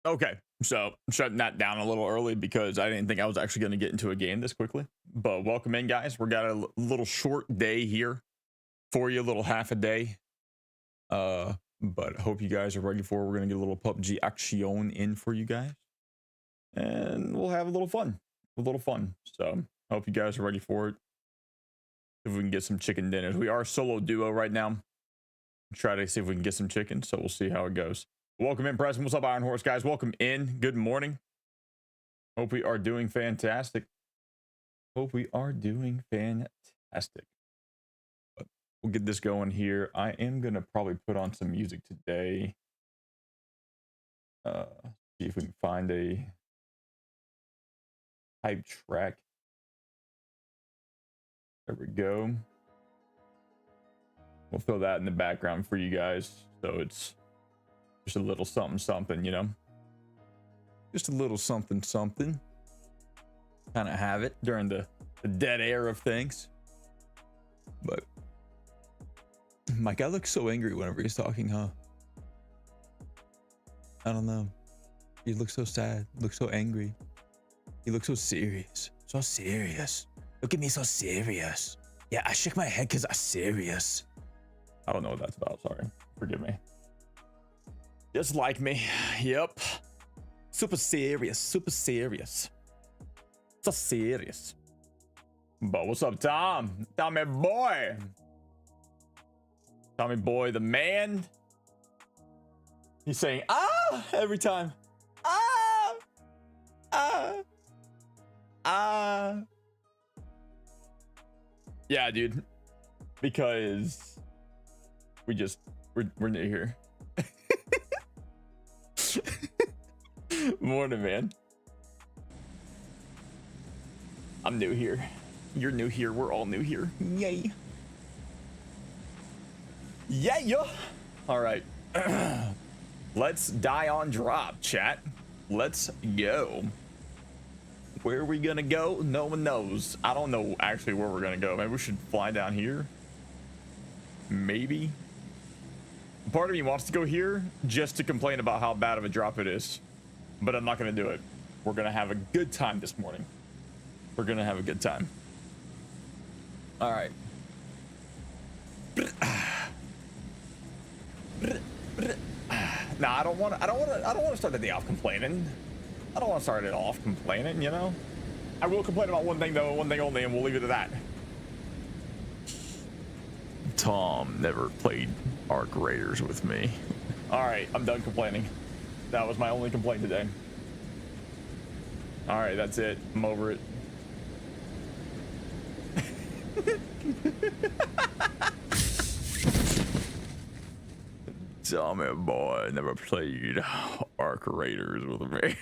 Okay, so I'm shutting that down a little early because I didn't think I was actually going to get into a game this quickly. But welcome in, guys. We got a little short day here for you, a little half a day. But I hope you guys are ready for it. We're going to get a little PubG action in for you guys. And we'll have a little fun. So I hope you guys are ready for it. If we can get some chicken dinners. We are a solo duo right now. Try to see if we can get some chicken. So we'll see how it goes. Welcome in, Preston. What's up, Iron Horse, guys? Welcome in. Good morning. Hope we are doing fantastic. But we'll get this going here. I am going to probably put on some music today. See if we can find a hype track. There we go. We'll throw that in the background for you guys. So it's just a little something, you know, just a little something. Kind of have it during the dead air of things. But my guy looks so angry whenever he's talking, huh? I don't know. He looks so sad, looks so angry. He looks so serious. Look at me, so serious. Yeah, I shake my head because I'm serious. I don't know what that's about. Sorry. Forgive me. Just like me. Yep. Super serious. So serious. But what's up, Tom? Tommy boy. Tommy boy, the man. He's saying, ah, every time. Yeah, dude. Because we're new here. Morning, man. I'm new here. You're new here. We're all new here. Yay. Yeah. All right. Let's die on drop, chat. Let's go. Where are we gonna go? No one knows. I don't know actually where we're gonna go. Maybe we should fly down here. Maybe. Part of me wants to go here just to complain about how bad of a drop it is. But I'm not gonna do it. We're gonna have a good time this morning. We're gonna have a good time. All right. Nah, I don't want to start the day off complaining. I don't want to start it off complaining, you know? I will complain about one thing though, one thing only, and we'll leave it at that. Tom never played Arc Raiders with me. All right, I'm done complaining. That was my only complaint today. All right, that's it. I'm over it. Tommy boy never played Arc Raiders with me.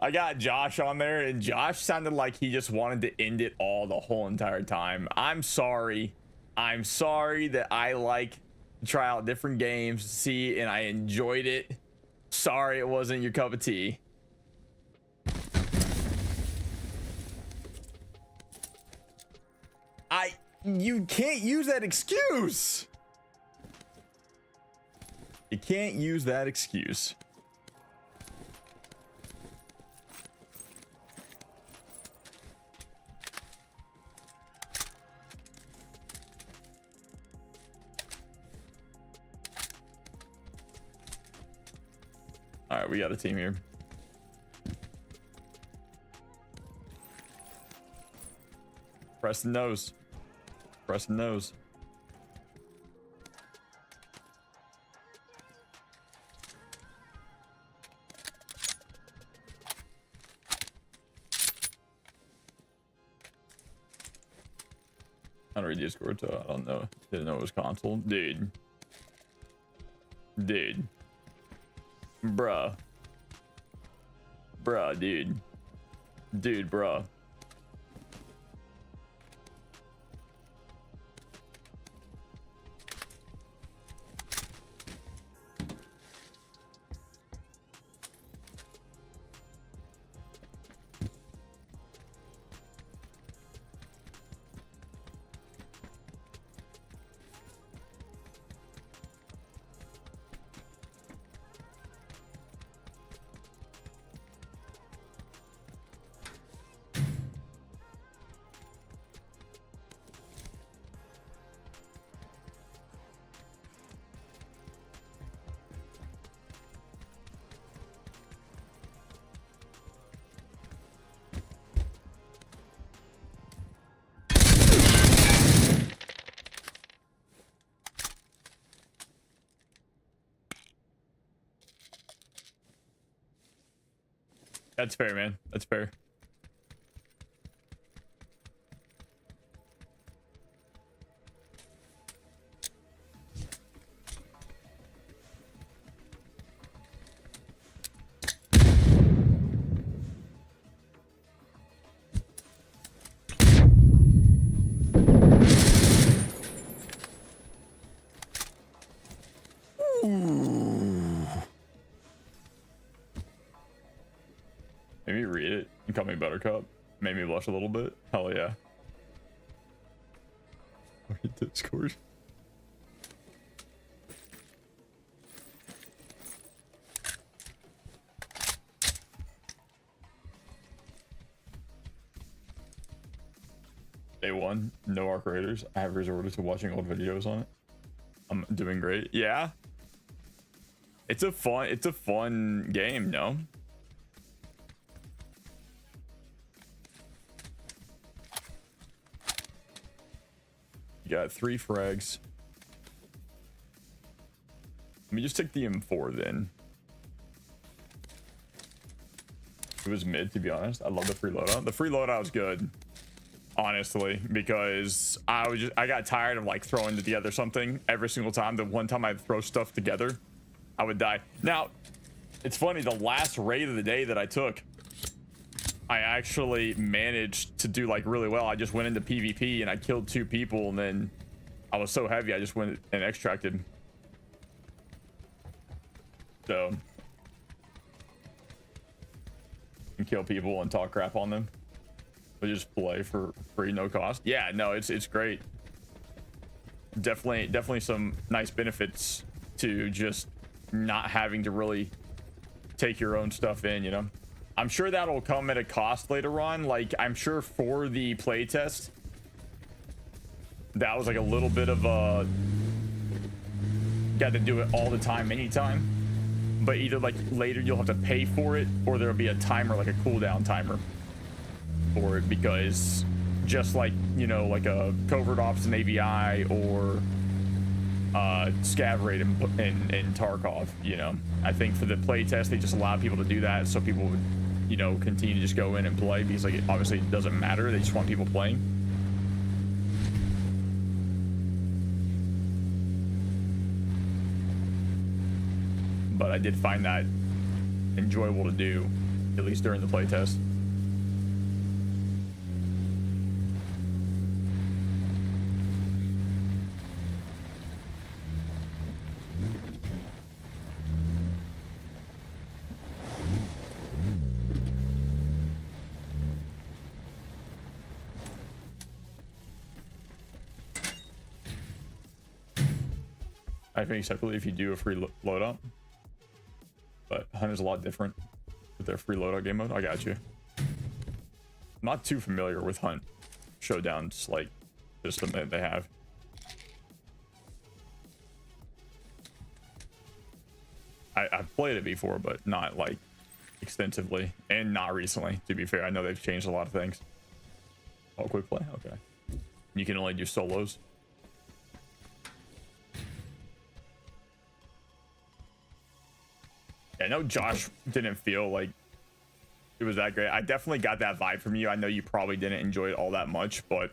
I got Josh on there, and Josh sounded like he just wanted to end it all the whole entire time. I'm sorry. I'm sorry that I like to try out different games, see, and I enjoyed it. Sorry it wasn't your cup of tea. You can't use that excuse. You can't use that excuse. All right, we got a team here. Preston knows. Preston knows. I don't read Discord, so I don't know. Didn't know it was console. Dude. Dude. Bruh. Bruh, dude. Dude, bruh. That's fair, man. That's fair. Maybe read it and call me Buttercup. Made me blush a little bit. Hell yeah. Discord. Day one, no Arc Raiders. I have resorted to watching old videos on it. I'm doing great. Yeah. It's a fun game, no? You got 3 frags. Let me just take the M4 then. It was mid, to be honest. I love the free loadout. The free loadout was good, honestly, because I got tired of like throwing together something every single time. The one time I'd throw stuff together, I would die. Now, it's funny, the last raid of the day that I took, I actually managed to do like really well. I just went into PvP and I killed 2 people, and then I was so heavy I just went and extracted. So you can kill people and talk crap on them, but just play for free, no cost. Yeah, no, it's great. Definitely some nice benefits to just not having to really take your own stuff in, you know. I'm sure that'll come at a cost later on. Like, I'm sure for the playtest, that was like a little bit of a got to do it all the time, anytime. But either like later you'll have to pay for it, or there'll be a timer, like a cooldown timer for it, because just like, you know, like a covert ops in AVI or scav raid in Tarkov, you know, I think for the playtest they just allowed people to do that so people would, you know, continue to just go in and play, because like obviously it doesn't matter, they just want people playing. But I did find that enjoyable to do, at least during the playtest. I think separately if you do a free loadout, but Hunt is a lot different with their free loadout game mode. I got you. I'm not too familiar with Hunt Showdown's like system that they have. I've played it before, but not like extensively, and not recently, to be fair. I know they've changed a lot of things. Oh, quick play? Okay. You can only do solos. I know Josh didn't feel like it was that great. I definitely got that vibe from you. I know you probably didn't enjoy it all that much, but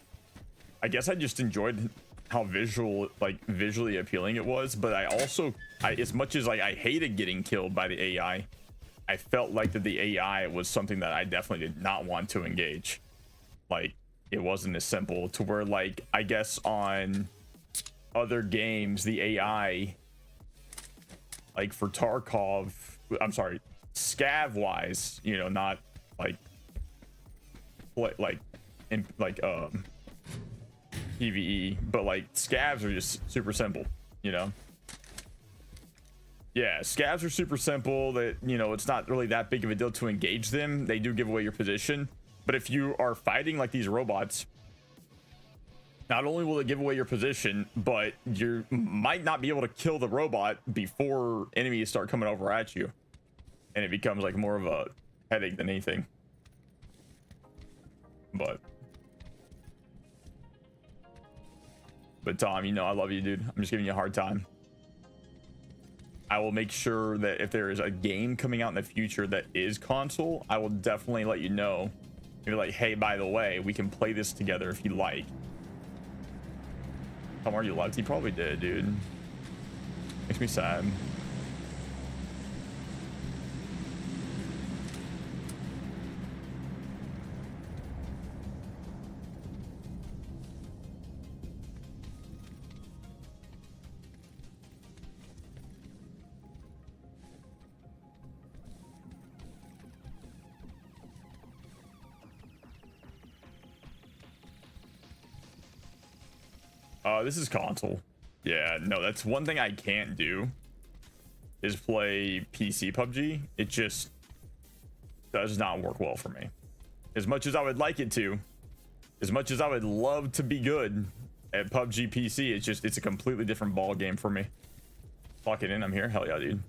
I guess I just enjoyed how visually appealing it was. But I also, as much as like I hated getting killed by the AI, I felt like that the AI was something that I definitely did not want to engage. Like, it wasn't as simple to where, like, I guess on other games, the AI, like for Tarkov, I'm sorry, scav wise, you know, not like PvE, but like scavs are just super simple, you know. Yeah, scavs are super simple, that, you know, it's not really that big of a deal to engage them. They do give away your position, but if you are fighting like these robots, not only will it give away your position, but you might not be able to kill the robot before enemies start coming over at you, and it becomes like more of a headache than anything. But Tom, you know I love you, dude. I'm just giving you a hard time. I will make sure that if there is a game coming out in the future that is console, I will definitely let you know. You're like, hey, by the way, we can play this together if you like. Tom, are you left? He probably did, dude. Makes me sad. This is console. Yeah, no, that's one thing I can't do, is play PC PUBG. It just does not work well for me. As much as I would like it to, as much as I would love to be good at PUBG PC, it's a completely different ball game for me. Lock it in, I'm here. Hell yeah, dude.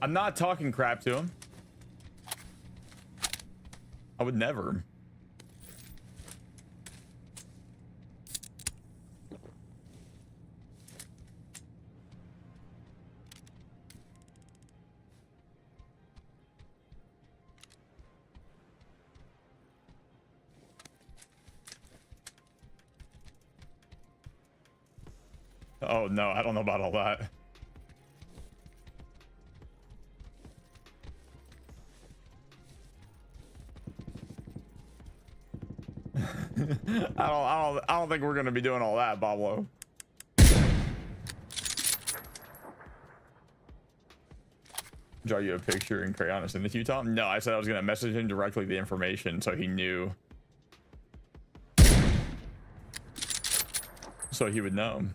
I'm not talking crap to him. I would never. Oh no, I don't know about all that. I don't think we're gonna be doing all that, Pablo. Draw you a picture and crayon send it to you, Tom? No, I said I was gonna message him directly the information so he knew. So he would know.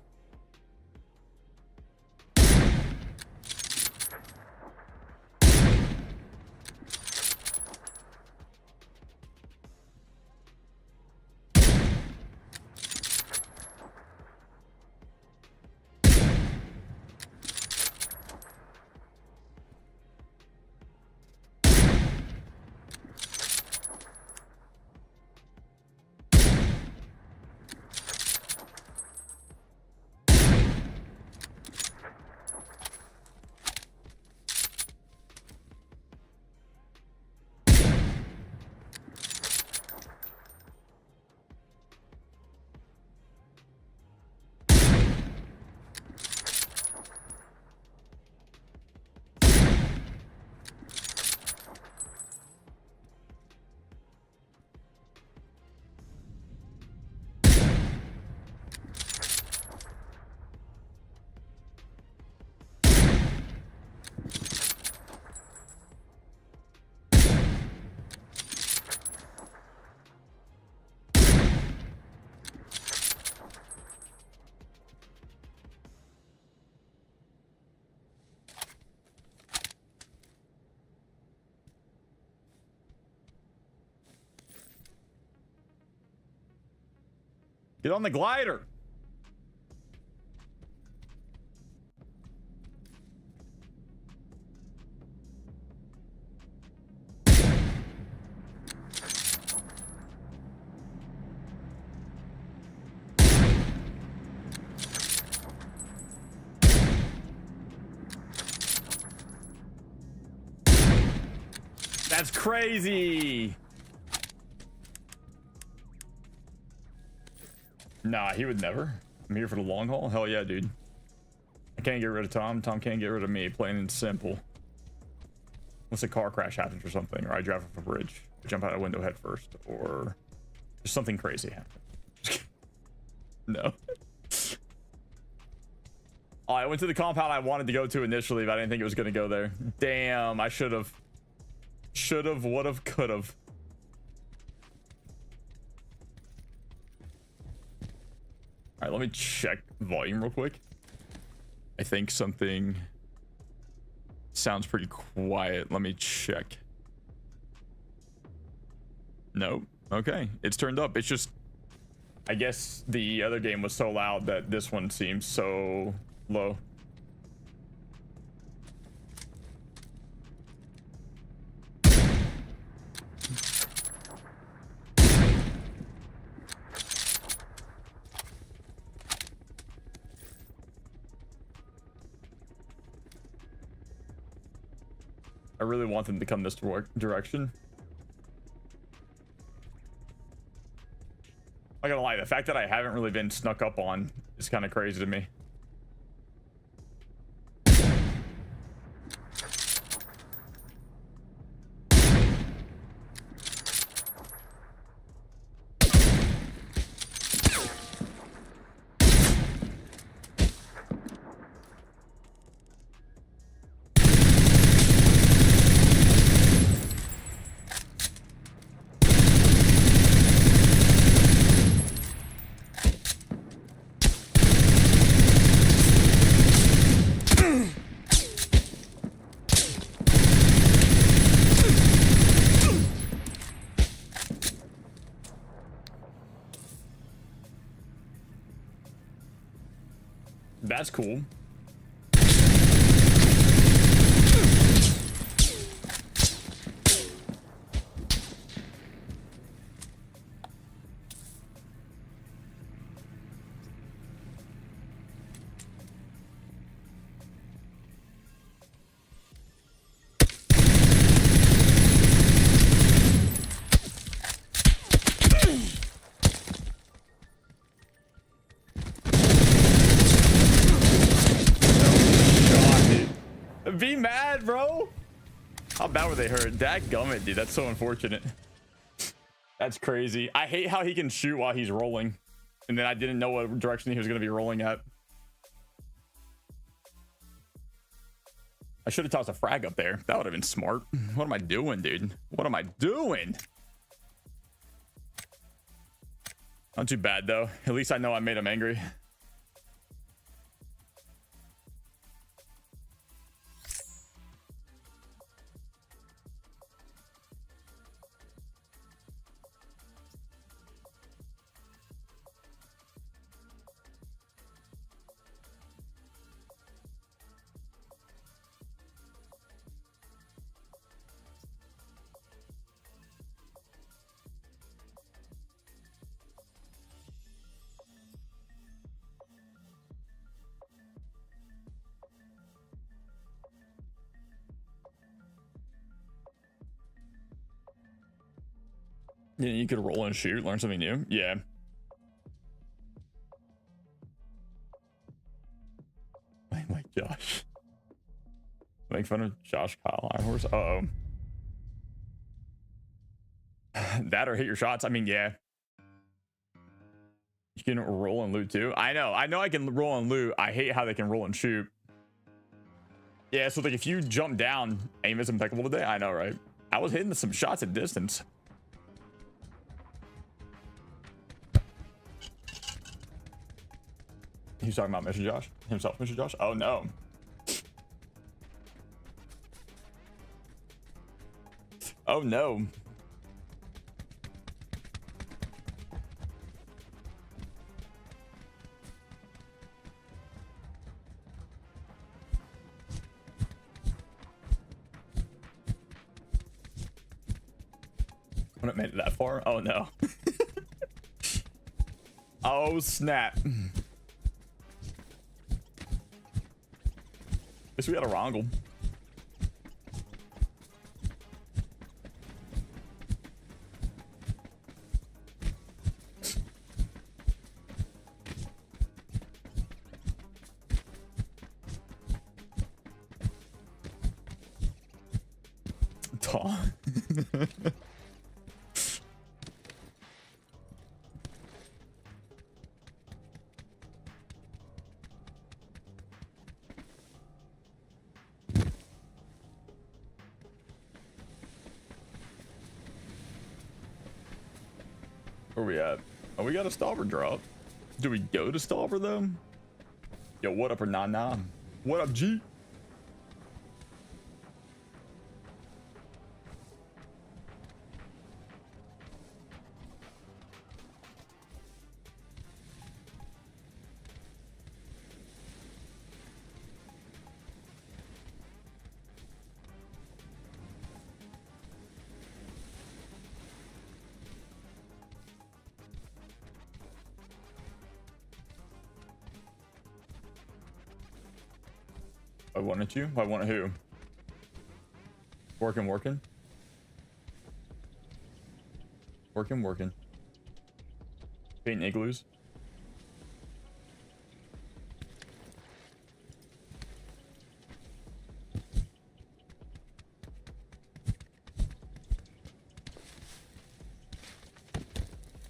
Get on the glider. That's crazy. Nah, he would never. I'm here for the long haul. Hell yeah, dude. I can't get rid of Tom. Tom can't get rid of me. Plain and simple. Unless a car crash happens or something, or I drive off a bridge, jump out a window head first, or there's something crazy happen. No. Oh, I went to the compound I wanted to go to initially, but I didn't think it was going to go there. Damn, I should have. Should have, would have, could have. All right, let me check volume real quick. I think something sounds pretty quiet. Let me check. Nope. Okay, it's turned up. It's just, I guess the other game was so loud that this one seems so low. I really want them to come this direction. I'm not gonna lie, the fact that I haven't really been snuck up on is kind of crazy to me. That's cool. Be mad, bro. How bad were they hurt? Dadgummit, dude. That's so unfortunate. That's crazy. I hate how he can shoot while he's rolling. And then I didn't know what direction he was going to be rolling at. I should have tossed a frag up there. That would have been smart. What am I doing, dude? What am I doing? Not too bad, though. At least I know I made him angry. Yeah, you could roll and shoot, learn something new. Yeah. I like Josh. Make fun of Josh Kyle Iron Horse. Uh-oh. That or hit your shots. I mean, yeah. You can roll and loot too. I know I can roll and loot. I hate how they can roll and shoot. Yeah, so like if you jump down, aim is impeccable today. I know, right? I was hitting some shots at distance. He's talking about Mr. Josh himself, Mr. Josh. Oh no. Oh no. When it made it that far. Oh no. Oh snap. Guess we got a wrangle. Tall. Where we at? Oh, we got a Stalber drop. Do we go to Stalber though? Yo, what up or nah? What up, G? I wanted you. I wanted who? Working. Painting igloos.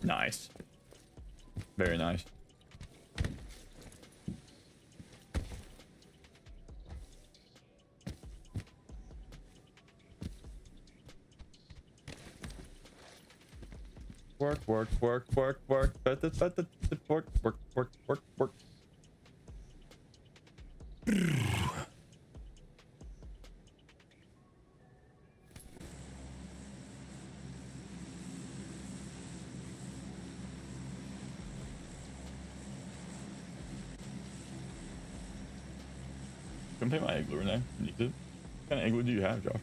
Nice. Very nice. Work. Can I pay my igloo now? Need to. What kind of igloo do you have, Josh?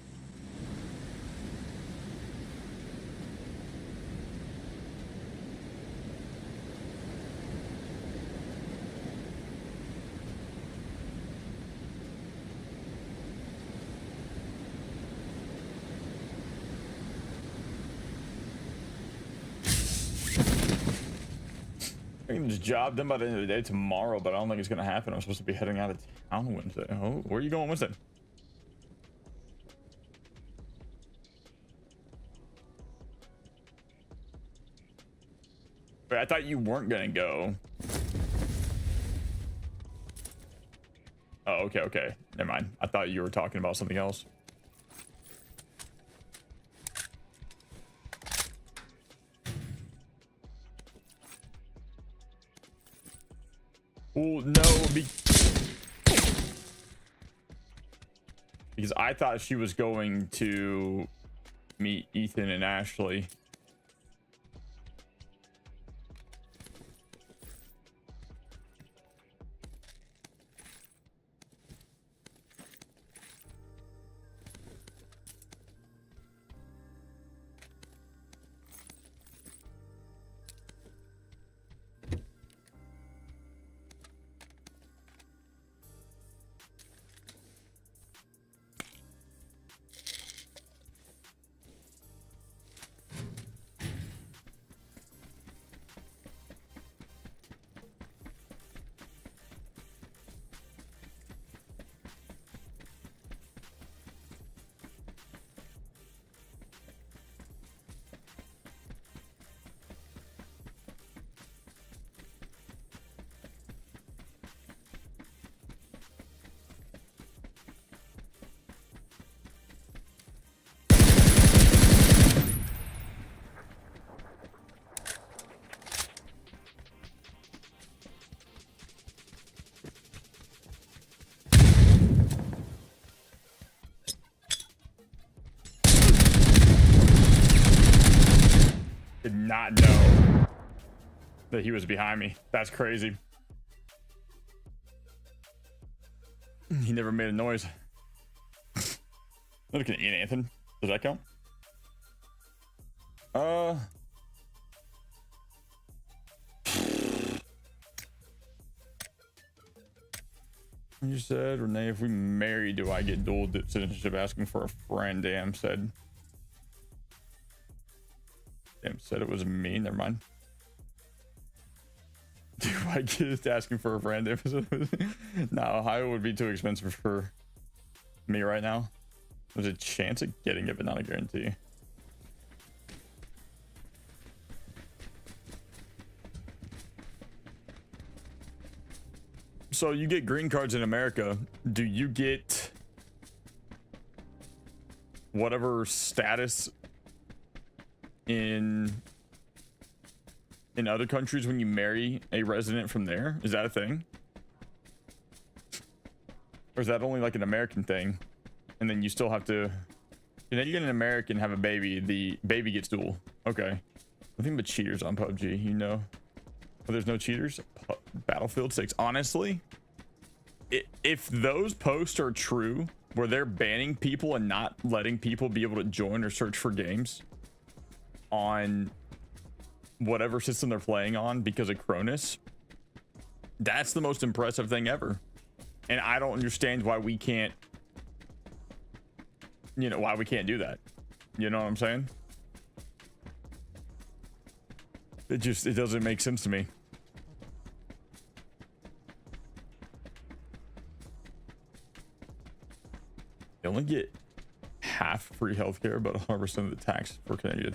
I can this job done by the end of the day tomorrow, but I don't think it's gonna happen. I'm supposed to be heading out of town Wednesday. Oh, where are you going Wednesday? Wait, I thought you weren't gonna go. Oh, okay, okay. Never mind. I thought you were talking about something else. Oh, no. Because I thought she was going to meet Ethan and Ashley. Did not know that he was behind me. That's crazy. He never made a noise. Looking at you, Nathan. Does that count? You said, Renee, if we marry, do I get dual citizenship? Asking for a friend. Damn said. Damn said it was me. Never mind. Do I get asking for a friend? No, Ohio would be too expensive for me right now. There's a chance of getting it, but not a guarantee. So you get green cards in America. Do you get whatever status in other countries when you marry a resident from there? Is that a thing? Or is that only like an American thing? And then you still have to, and then you get an American, have a baby, the baby gets dual. Okay. Nothing but cheaters on PubG, you know. Oh, there's no cheaters? Battlefield 6. Honestly, if those posts are true, where they're banning people and not letting people be able to join or search for games on whatever system they're playing on because of Cronus, that's the most impressive thing ever. And I don't understand why we can't, you know, why we can't do that. You know what I'm saying? It doesn't make sense to me. You only get half free healthcare, but 100% of the tax for Canada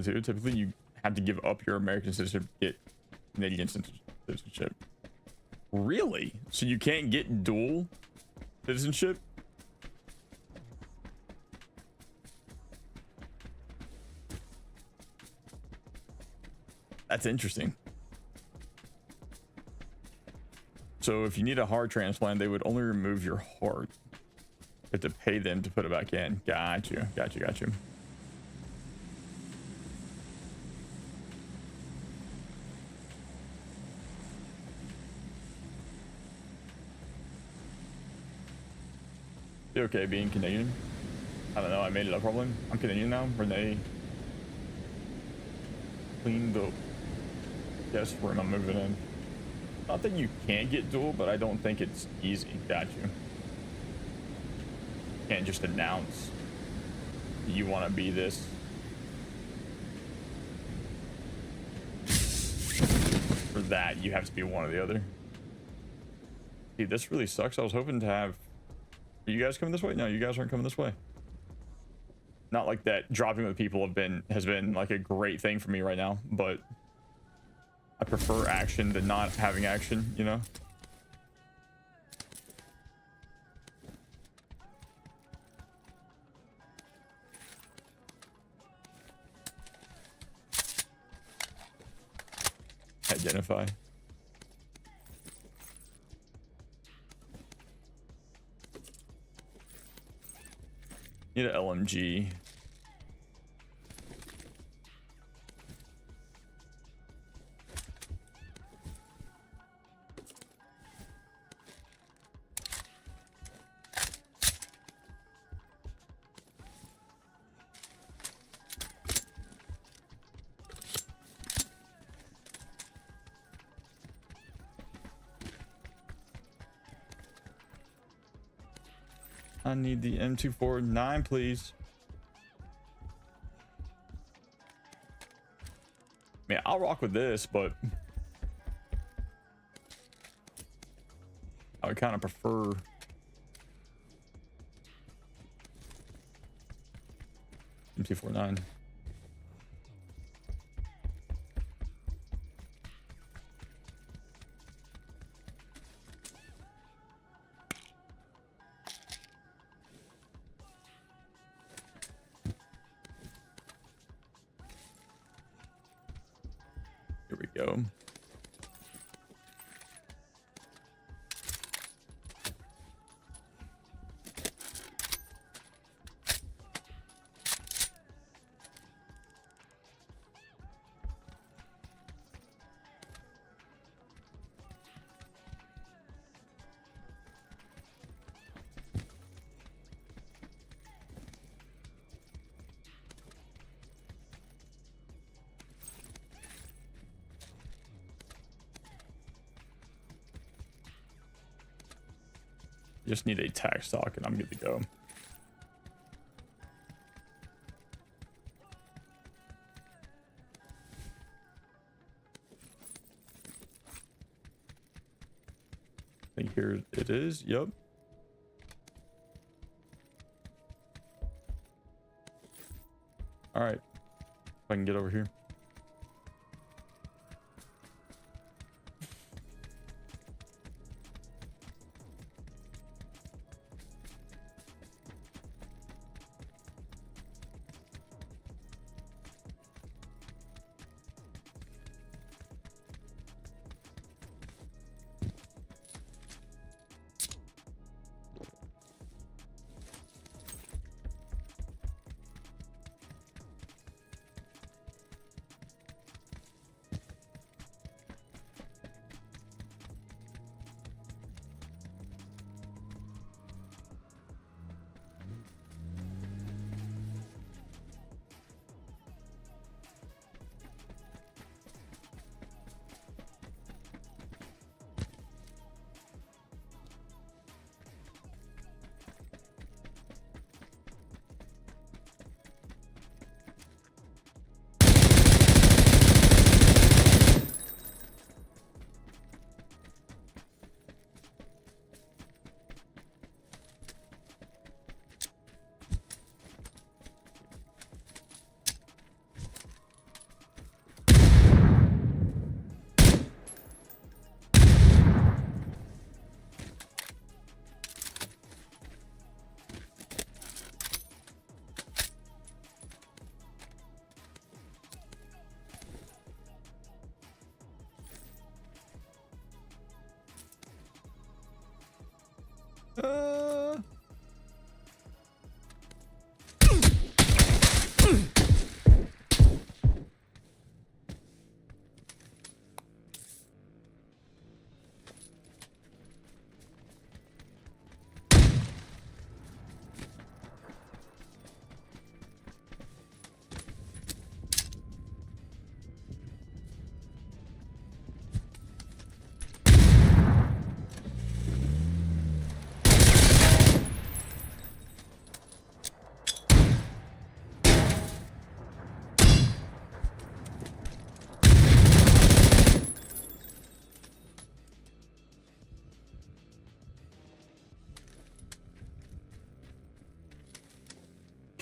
too. Typically, you have to give up your American citizenship to get Canadian citizenship. Really? So you can't get dual citizenship? That's interesting. So if you need a heart transplant, they would only remove your heart. You have to pay them to put it back in. Got you. You okay being Canadian? I don't know. I made it up probably. I'm Canadian now. Renee cleaned the guest room. I'm moving in. Not that you can't get dual, but I don't think it's easy. Got you. Can't just announce you want to be this. For that, you have to be one or the other. Dude, this really sucks. I was hoping to have. Are you guys coming this way? No, you guys aren't coming this way. Not like that. Dropping with people has been like a great thing for me right now, but I prefer action than not having action, you know? Identify. Need an LMG. I need the M249, please. I mean, I'll rock with this, but I would kind of prefer M249. Here we go. Just need a tack stock and I'm good to go. I think here it is. Yep. All right. If I can get over here.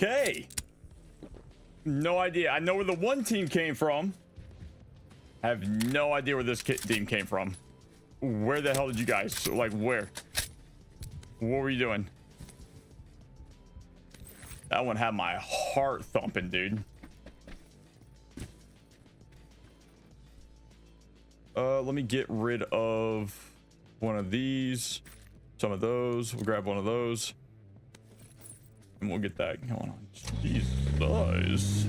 Okay. No idea. I know where the one team came from. I have no idea where this team came from. Where the hell did you guys, like, where? What were you doing? That one had my heart thumping, dude. Let me get rid of one of these, some of those. We'll grab one of those, and we'll get that going on. Jesus.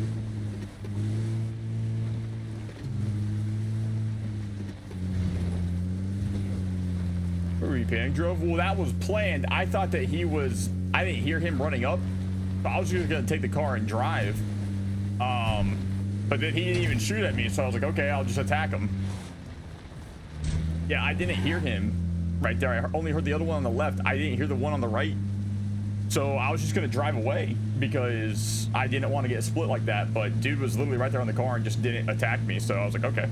Where he panic drove? Well, that was planned. I thought that he was. I didn't hear him running up. So I was just gonna take the car and drive. But then he didn't even shoot at me, so I was like, okay, I'll just attack him. Yeah, I didn't hear him right there. I only heard the other one on the left. I didn't hear the one on the right. So I was just gonna drive away because I didn't want to get split like that. But dude was literally right there on the car and just didn't attack me. So I was like, okay.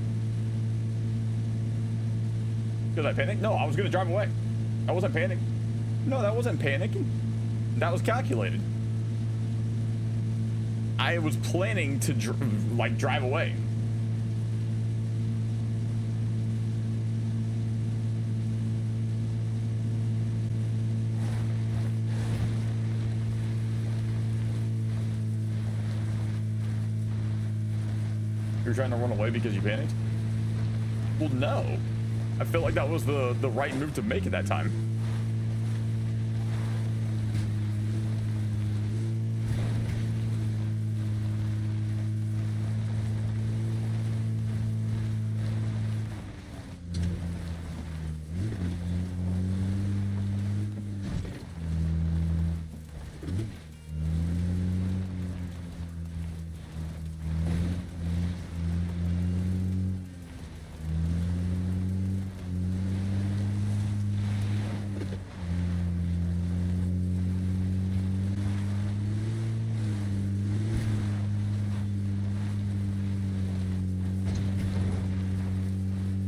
Because I panicked? No, I was gonna drive away. I wasn't panicking. No, that wasn't panicking. That was calculated. I was planning to drive away. You're trying to run away because you panicked? Well, no. I felt like that was the right move to make at that time.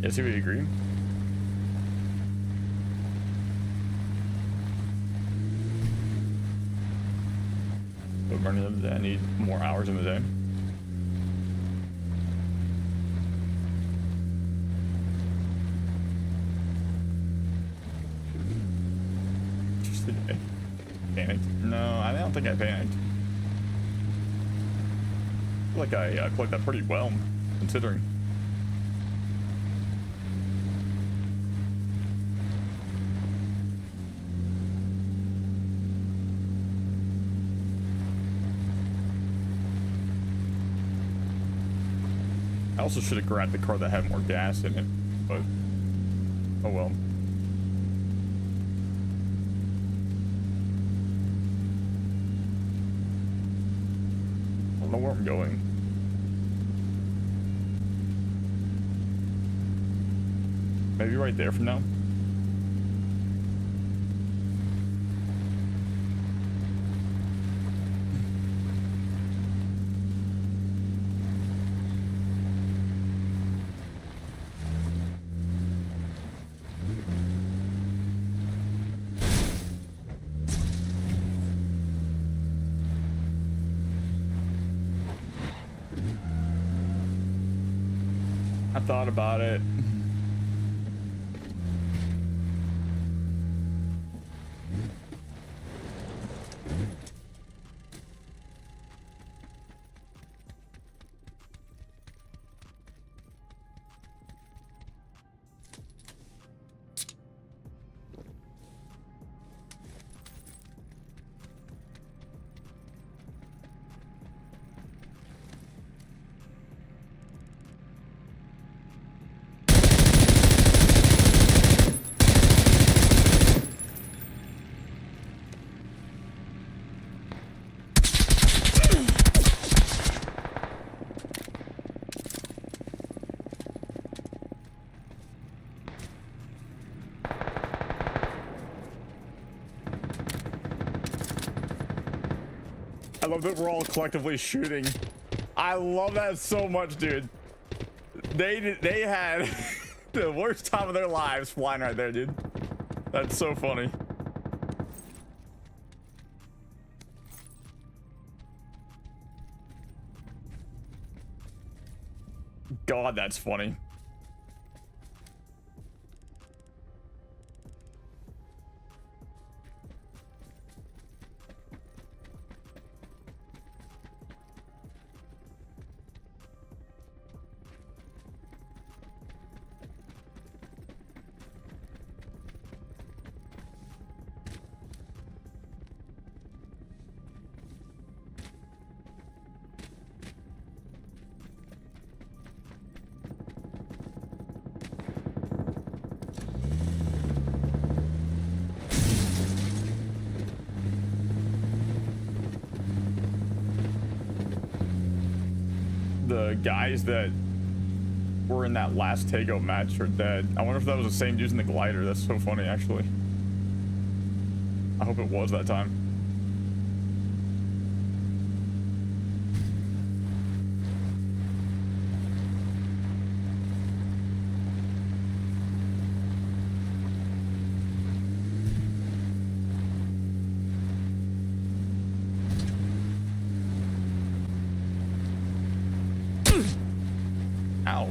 Yes, we agree. But burning them, I need more hours in the day. Just the day. Panicked? No, I don't think I panicked. I feel like I played that pretty well, considering. I also should have grabbed the car that had more gas in it, but oh well. I don't know where I'm going. Maybe right there from now. I thought about it. I love that we're all collectively shooting. I love that so much, dude. They had the worst time of their lives flying right there, dude. That's so funny. God, that's funny. the guys that were in that last takeout match are dead. I wonder if that was the same dudes in the glider. That's so funny, actually. I hope it was that time. Ow.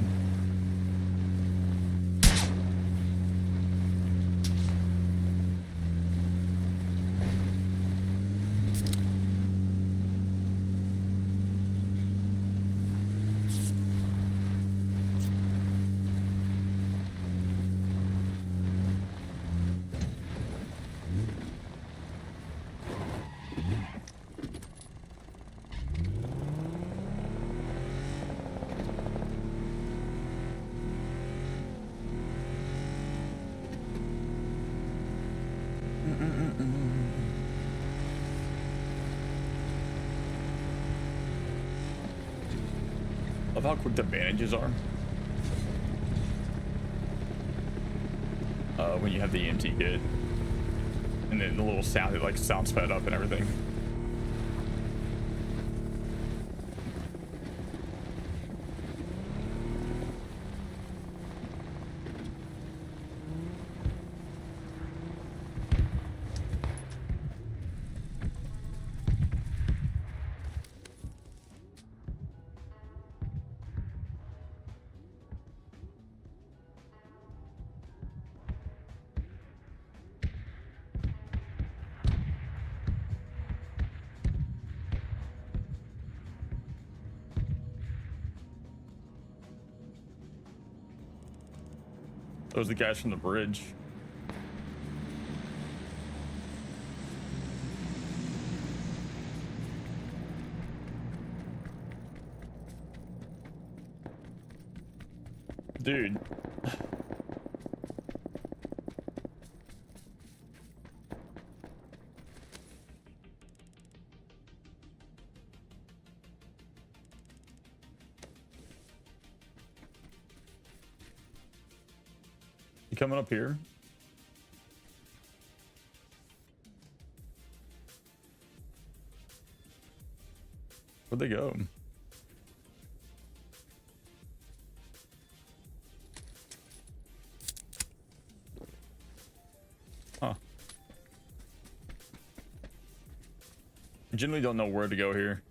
Love how quick the bandages are. When you have the EMT kit. And then the little sound, it like sounds sped up and everything. Those are the guys from the bridge. Dude. You coming up here? Where'd they go? Huh. I generally don't know where to go here.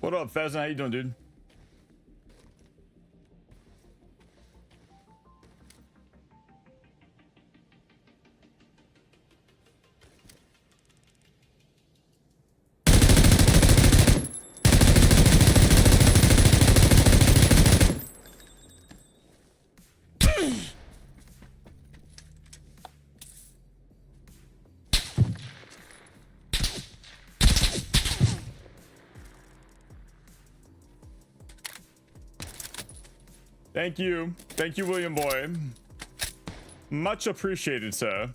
What up, Pheasant? How you doing, dude? Thank you. Thank you, William Boy. Much appreciated, sir.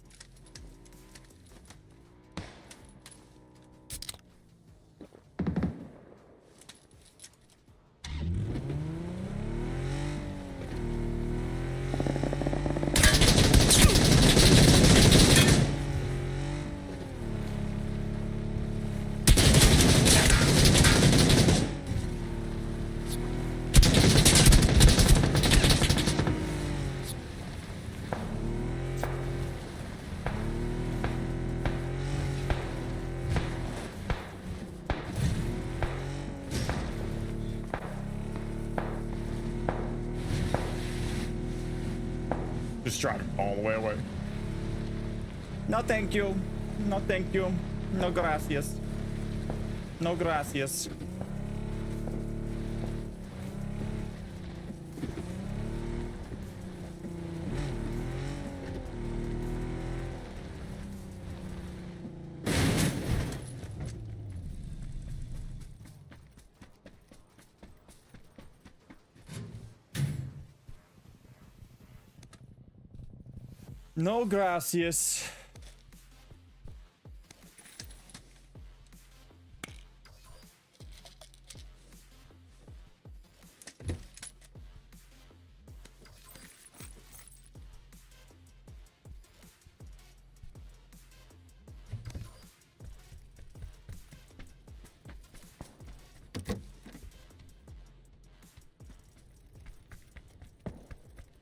Just drive all the way away. No, thank you. No, thank you. No, gracias. No, gracias. No, gracias.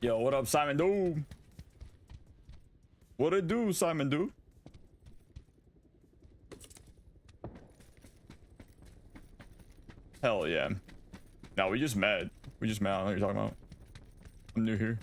Yo, what up, Simon? Do what it do, Simon? Do hell yeah. No, we just met. We just met. I don't know what you're talking about. I'm new here.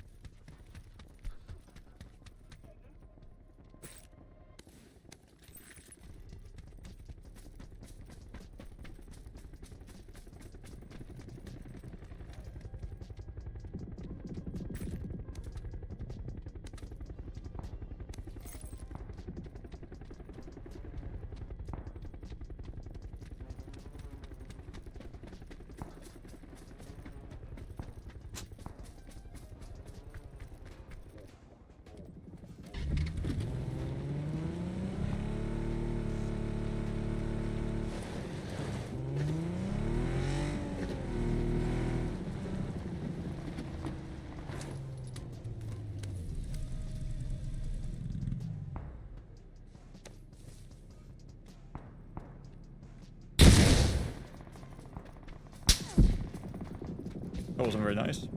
That wasn't very nice.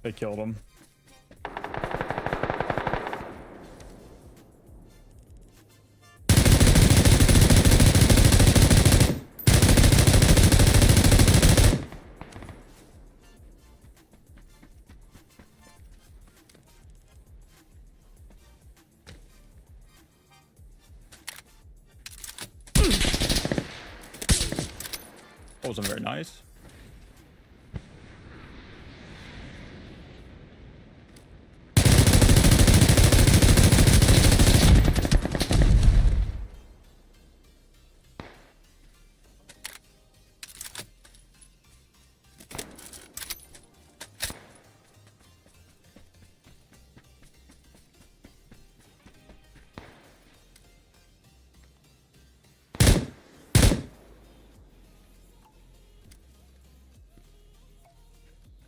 They killed him. Wasn't very nice.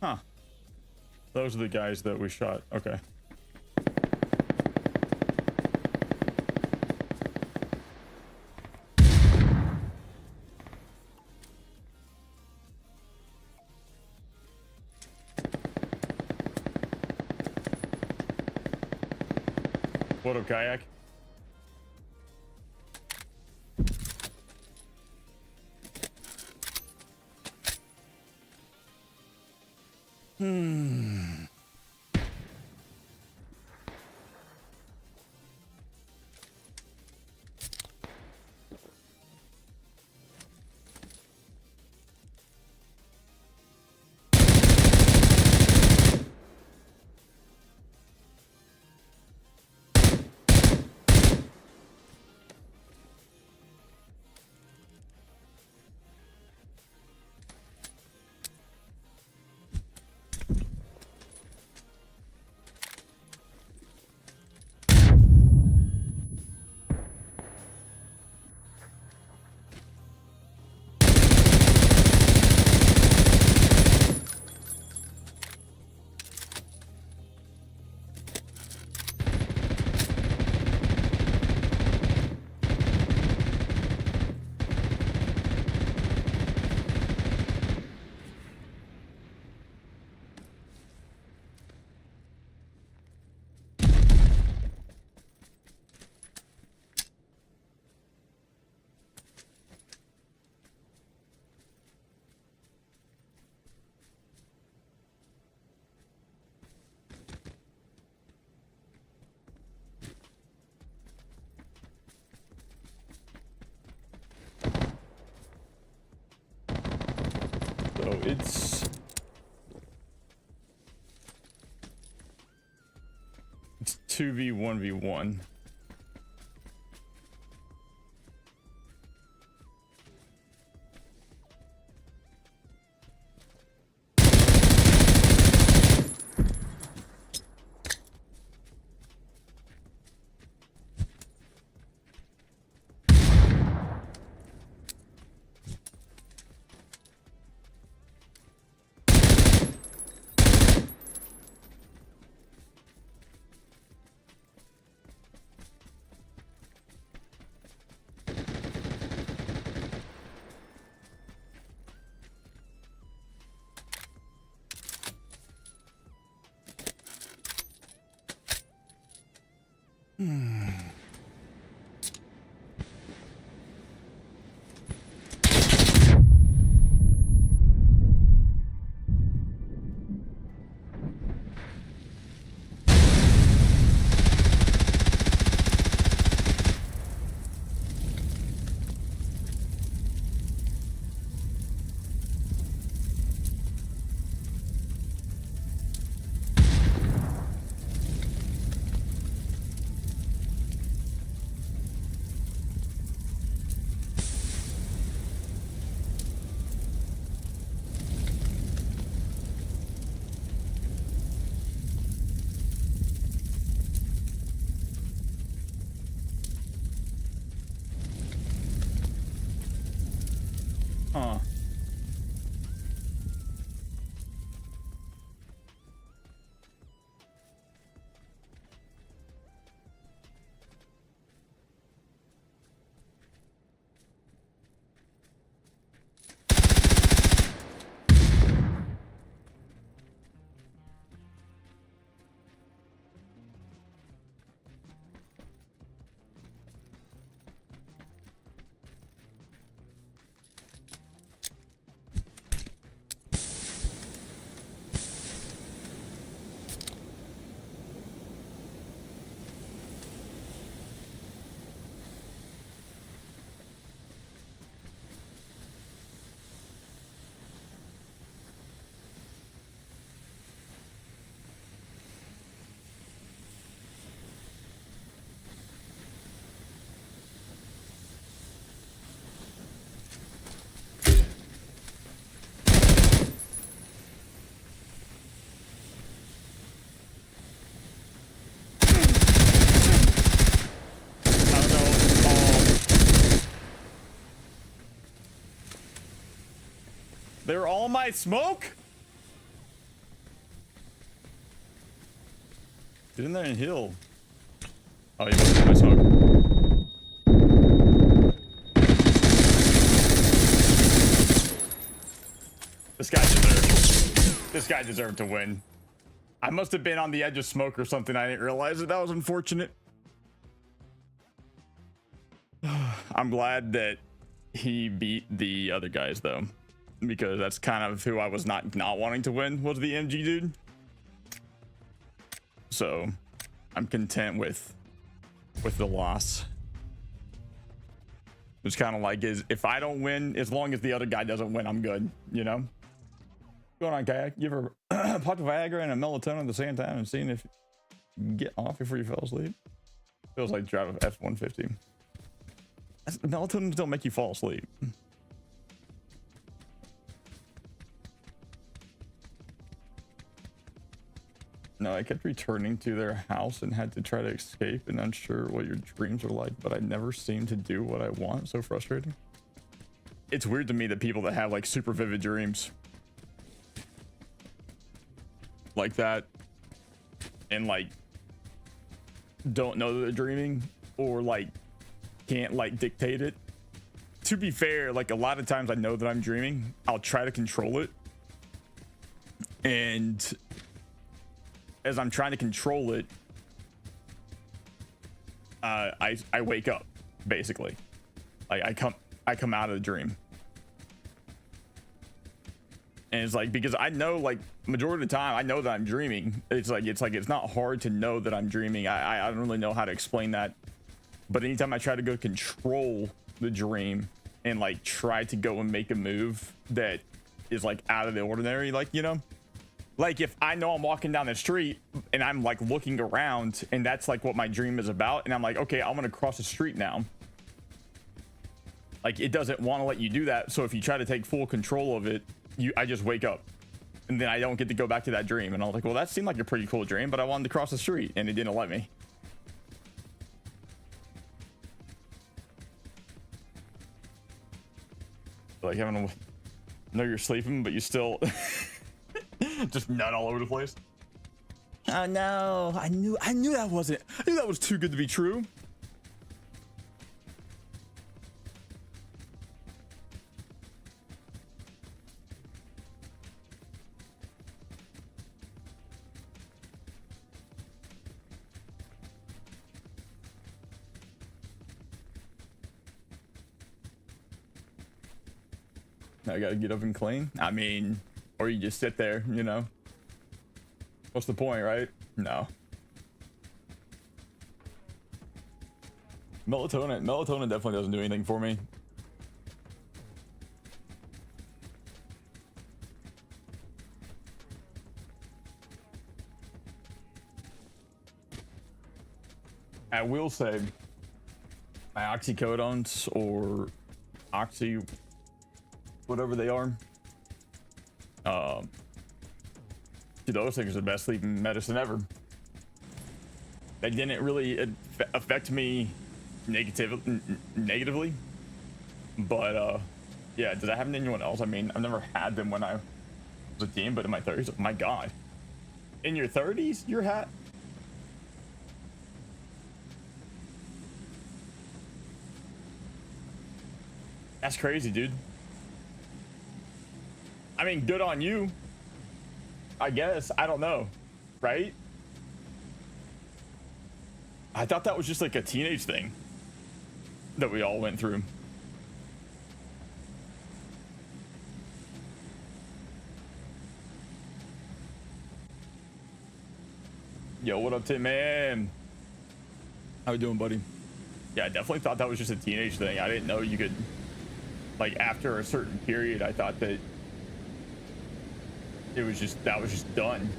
Huh. Those are the guys that we shot. Okay. What up, kayak? So it's 2v1v1. Huh. They're all my smoke? Get in there and heal. Oh, you must be my smoke. This guy deserved to win. I must have been on the edge of smoke or something. I didn't realize it. That was unfortunate. I'm glad that he beat the other guys though, because that's kind of who I was not wanting to win, was the MG dude. So I'm content with the loss. It's kind of like, if I don't win, as long as the other guy doesn't win, I'm good, you know? What's going on, kayak? You ever popped a Viagra and a melatonin at the same time and seen if you can get off before you fell asleep? Feels like driving F-150. Melatonins don't make you fall asleep. No, I kept returning to their house and had to try to escape, and unsure what your dreams are like, but I never seem to do what I want. So frustrating. It's weird to me that people that have like super vivid dreams like that and like don't know that they're dreaming, or like can't like dictate it. To be fair, like a lot of times I know that I'm dreaming, I'll try to control it, and as I'm trying to control it, I wake up basically. Like I come out of the dream, and it's like, because I know, like, majority of the time I know that I'm dreaming. It's not hard to know that I'm dreaming. I don't really know how to explain that, but anytime I try to go control the dream and like try to go and make a move that is like out of the ordinary, like, you know, like if I know I'm walking down the street and I'm like looking around, and that's like what my dream is about, and I'm like, okay, I'm gonna cross the street now. Like, it doesn't want to let you do that. So if you try to take full control of it, I just wake up, and then I don't get to go back to that dream. And I was like, well, that seemed like a pretty cool dream, but I wanted to cross the street and it didn't let me. Like having to know you're sleeping, but you still just nut all over the place. Oh no, I knew that was too good to be true. I gotta get up and clean. I mean, or you just sit there, you know. What's the point, right? No. Melatonin definitely doesn't do anything for me. I will say my oxycodones or oxy, whatever they are, those things are the best sleeping medicine ever. They didn't really affect me negatively, but yeah, did that happen to anyone else? I mean, I've never had them when I was a teen, but in my 30s, oh my god. In your 30s, your hat? That's crazy, dude. I mean, good on you, I guess. I don't know, right? I thought that was just like a teenage thing that we all went through. Yo, what up, Tim, man? How you doing, buddy? Yeah, I definitely thought that was just a teenage thing. I didn't know you could, like, after a certain period, I thought that that was just done.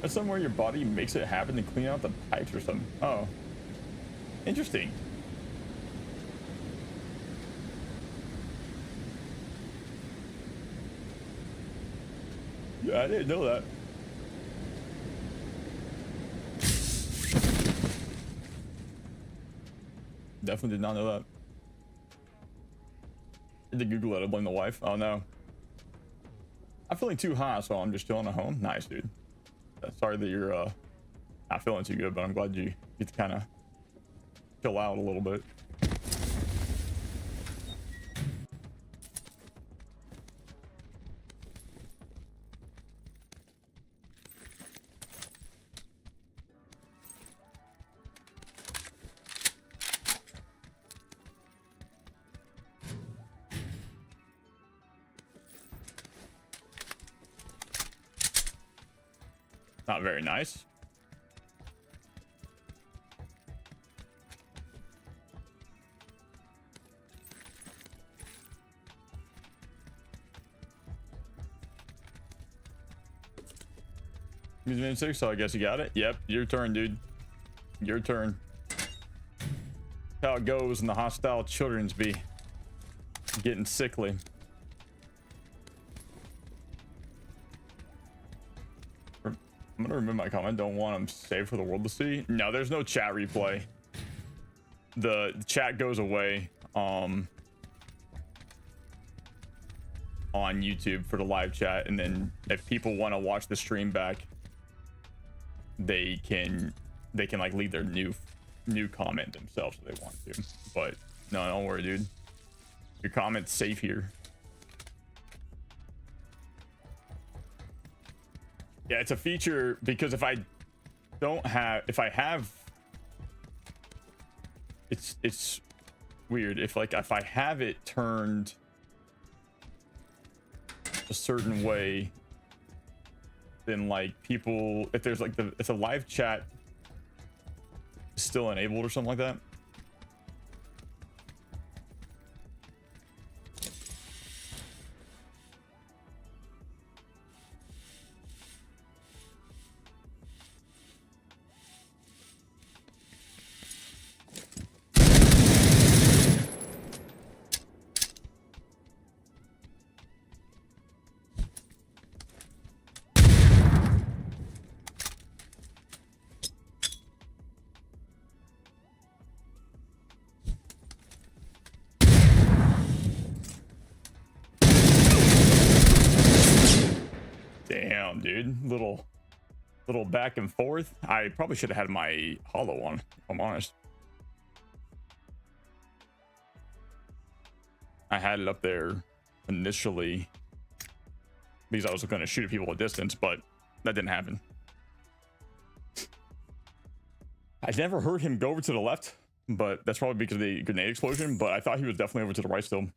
That's somewhere your body makes it happen to clean out the pipes or something. Oh, interesting. Yeah, I didn't know that. Definitely did not know that. I did Google it. I blame the wife. Oh no. I'm feeling too hot, so I'm just chilling at home. Nice, dude. Sorry that you're out not feeling too good, but I'm glad you get to kind of chill out a little bit. Not very nice. He's 6, so I guess you got it. Yep, your turn, dude. Your turn. How it goes in the hostile children's bee. Getting sickly. I'm gonna remove my comment. Don't want them saved for the world to see. No, there's no chat replay. The chat goes away on YouTube for the live chat, and then if people want to watch the stream back, they can like leave their new comment themselves if they want to. But no, don't worry, dude. Your comment's safe here. Yeah, it's a feature because if I have, it's weird. If I have it turned a certain way, then like people, if there's like if the live chat is still enabled or something like that. Damn, dude. Little back and forth. I probably should have had my hollow on, if I'm honest. I had it up there initially because I was going to shoot at people at distance, but that didn't happen. I never heard him go over to the left, but that's probably because of the grenade explosion, but I thought he was definitely over to the right still.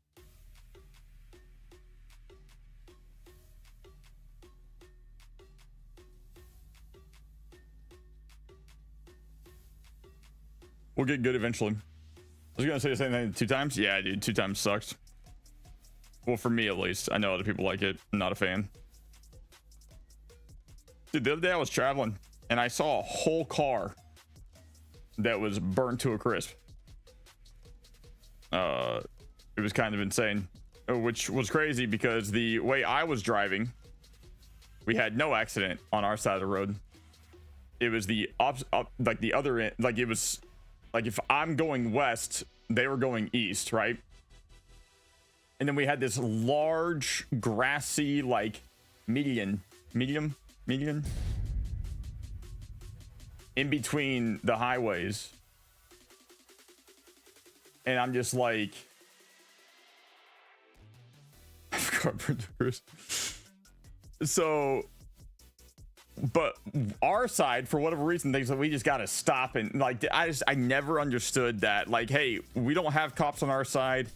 We'll get good eventually. I was gonna say the same thing 2 times. Yeah, dude, 2 times sucks. Well, for me at least. I know other people like it. I'm not a fan. Dude, the other day I was traveling and I saw a whole car that was burnt to a crisp. It was kind of insane, which was crazy because the way I was driving, we had no accident on our side of the road. It was the like the other end, like it was like if I'm going west, they were going east, right? And then we had this large grassy like median in between the highways, and I'm just like, I forgot. So, but our side, for whatever reason, thinks that we just gotta stop, and like I never understood that. Like, hey, we don't have cops on our side.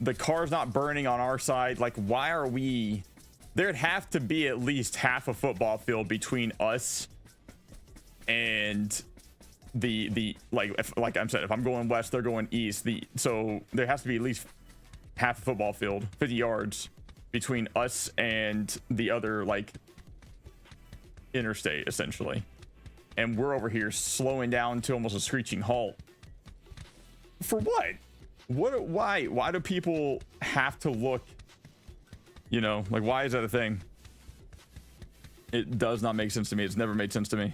The car's not burning on our side. Like, why are we? There'd have to be at least half a football field between us and the like. Like I'm saying, if I'm going west, they're going east. So there has to be at least half a football field, 50 yards between us and the other like interstate, essentially. And we're over here slowing down to almost a screeching halt. For what? Why do people have to look, you know, like, why is that a thing? It does not make sense to me. It's never made sense to me.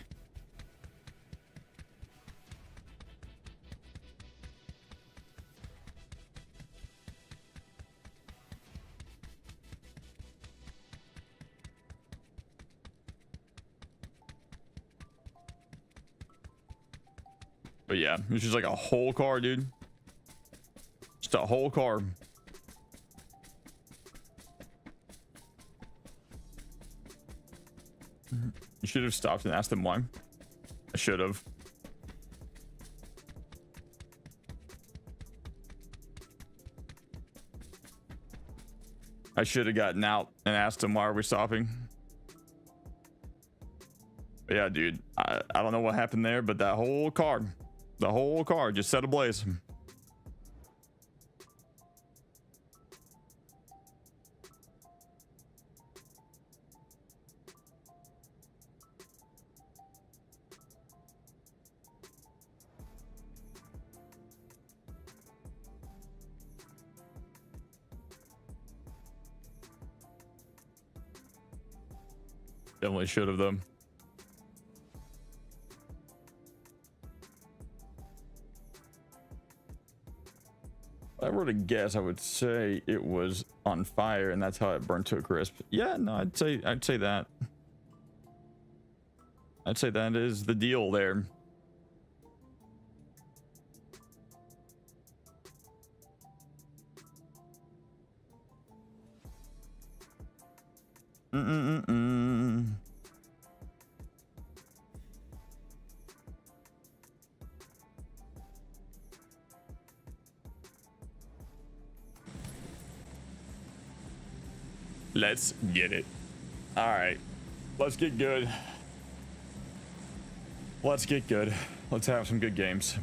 But yeah, it's just like a whole car, dude. Just a whole car. You should have stopped and asked them why. I should have. I should have gotten out and asked them why are we stopping. But yeah, dude, I don't know what happened there, but that whole car, the whole car just set ablaze. Definitely should have them. If I were to guess, I would say it was on fire and that's how it burned to a crisp. Yeah, no, I'd say that. I'd say that is the deal there. Let's get it. All right, let's get good. Let's get good. Let's have some good games.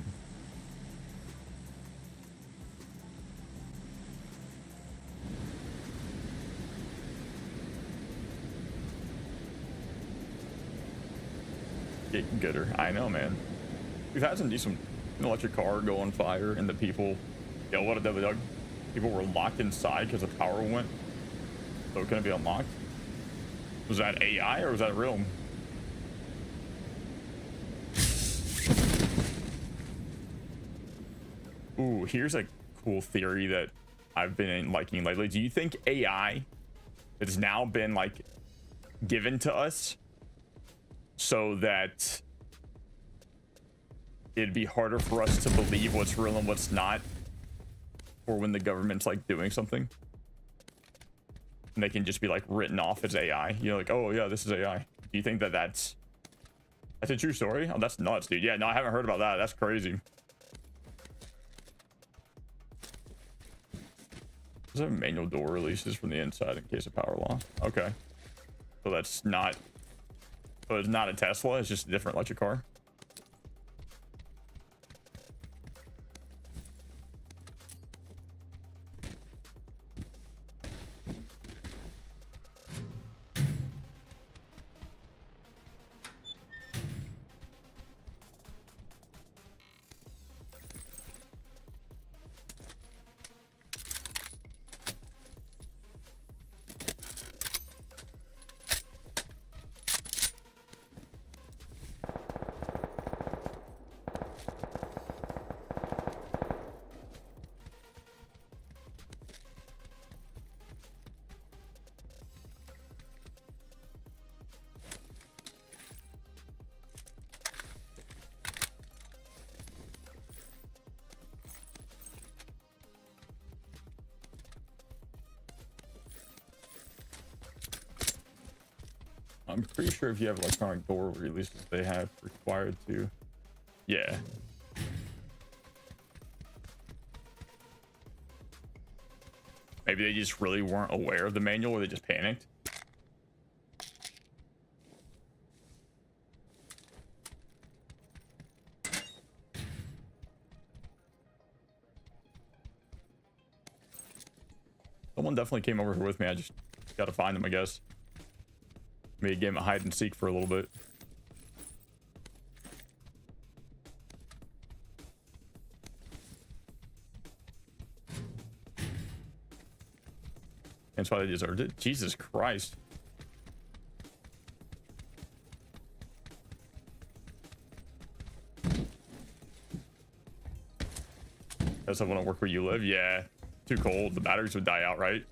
Get gooder. I know, man. We've had some decent electric car go on fire and the people, yo, what a double dog. People were locked inside because the power went. So it couldn't be unlocked. Was that AI or was that real? Ooh, here's a cool theory that I've been liking lately. Do you think AI has now been like given to us so that it'd be harder for us to believe what's real and what's not, or when the government's like doing something? And they can just be like written off as AI. You know, like, oh yeah, this is AI. Do you think that that's a true story? Oh, that's nuts, dude. Yeah, no, I haven't heard about that. That's crazy. Is there manual door releases from the inside in case of power loss? Okay. So that's not, so it's not a Tesla, it's just a different electric car. I'm pretty sure if you have electronic door releases, they have required to. Yeah. Maybe they just really weren't aware of the manual, or they just panicked. Someone definitely came over here with me. I just gotta find them, I guess. Maybe a game of hide and seek for a little bit. That's why they deserved it. Jesus Christ. Does that want to work where you live? Yeah. Too cold. The batteries would die out, right?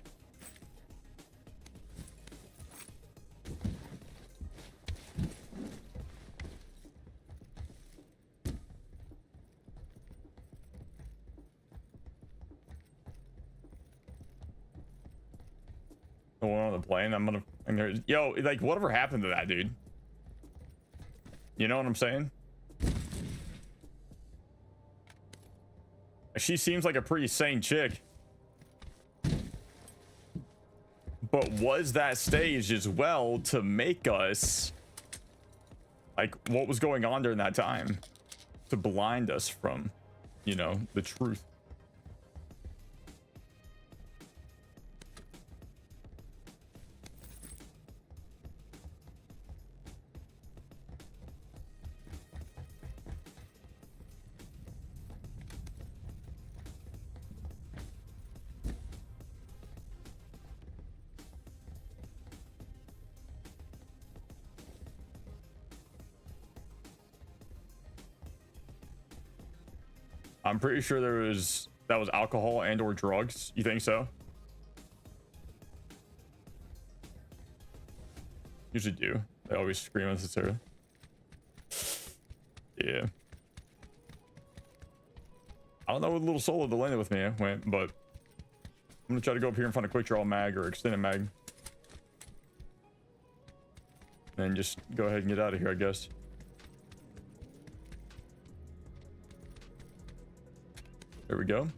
The one on the plane. Yo, like, whatever happened to that dude? You know what I'm saying? She seems like a pretty sane chick. But was that staged as well to make us, like, what was going on during that time to blind us from, you know, the truth? I'm pretty sure that was alcohol and or drugs. You think so? Usually do. They always scream unnecessarily. Yeah. I don't know what little solo delay with me went, but I'm gonna try to go up here and find a quick draw mag or extended mag. And just go ahead and get out of here, I guess. There we go.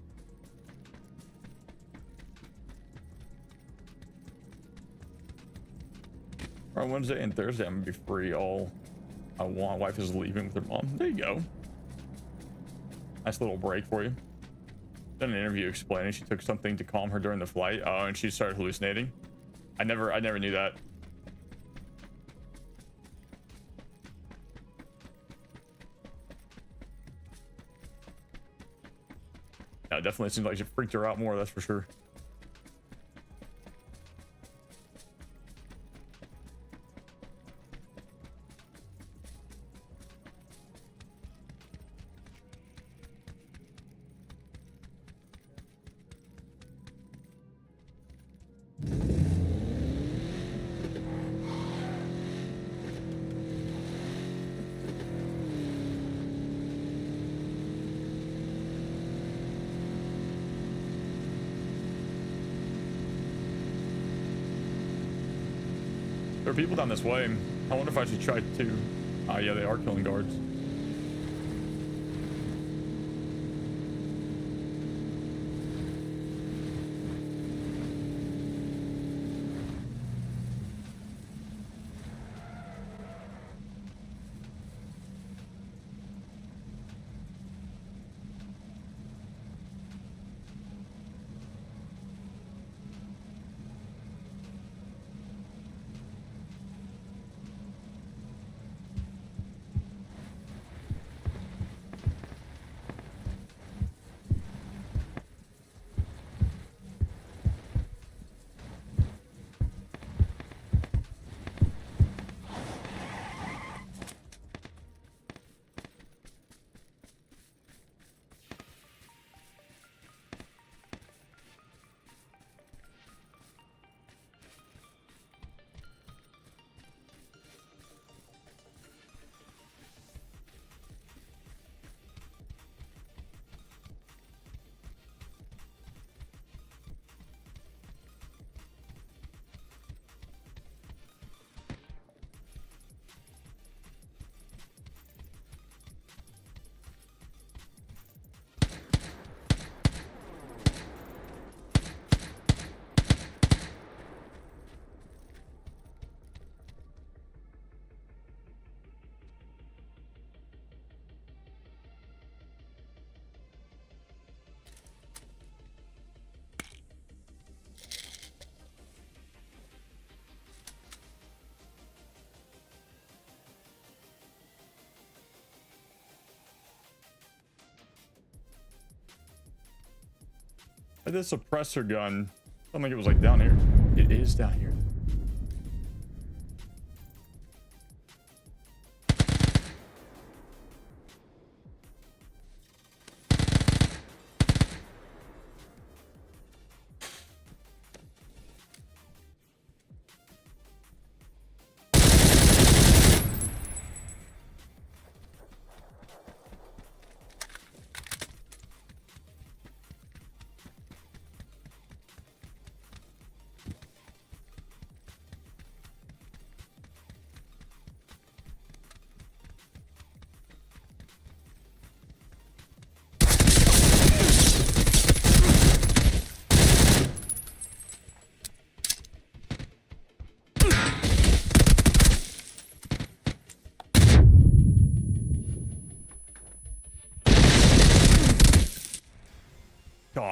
On Wednesday and Thursday, I'm gonna be free all I want. Wife is leaving with her mom. There you go. Nice little break for you. Done an interview explaining she took something to calm her during the flight. Oh, and she started hallucinating. I never knew that. Yeah, it definitely seems like it freaked her out more, that's for sure. There are people down this way. I wonder if I should try to. Yeah, they are killing guards. This suppressor gun. I don't think it was like down here. It is down here.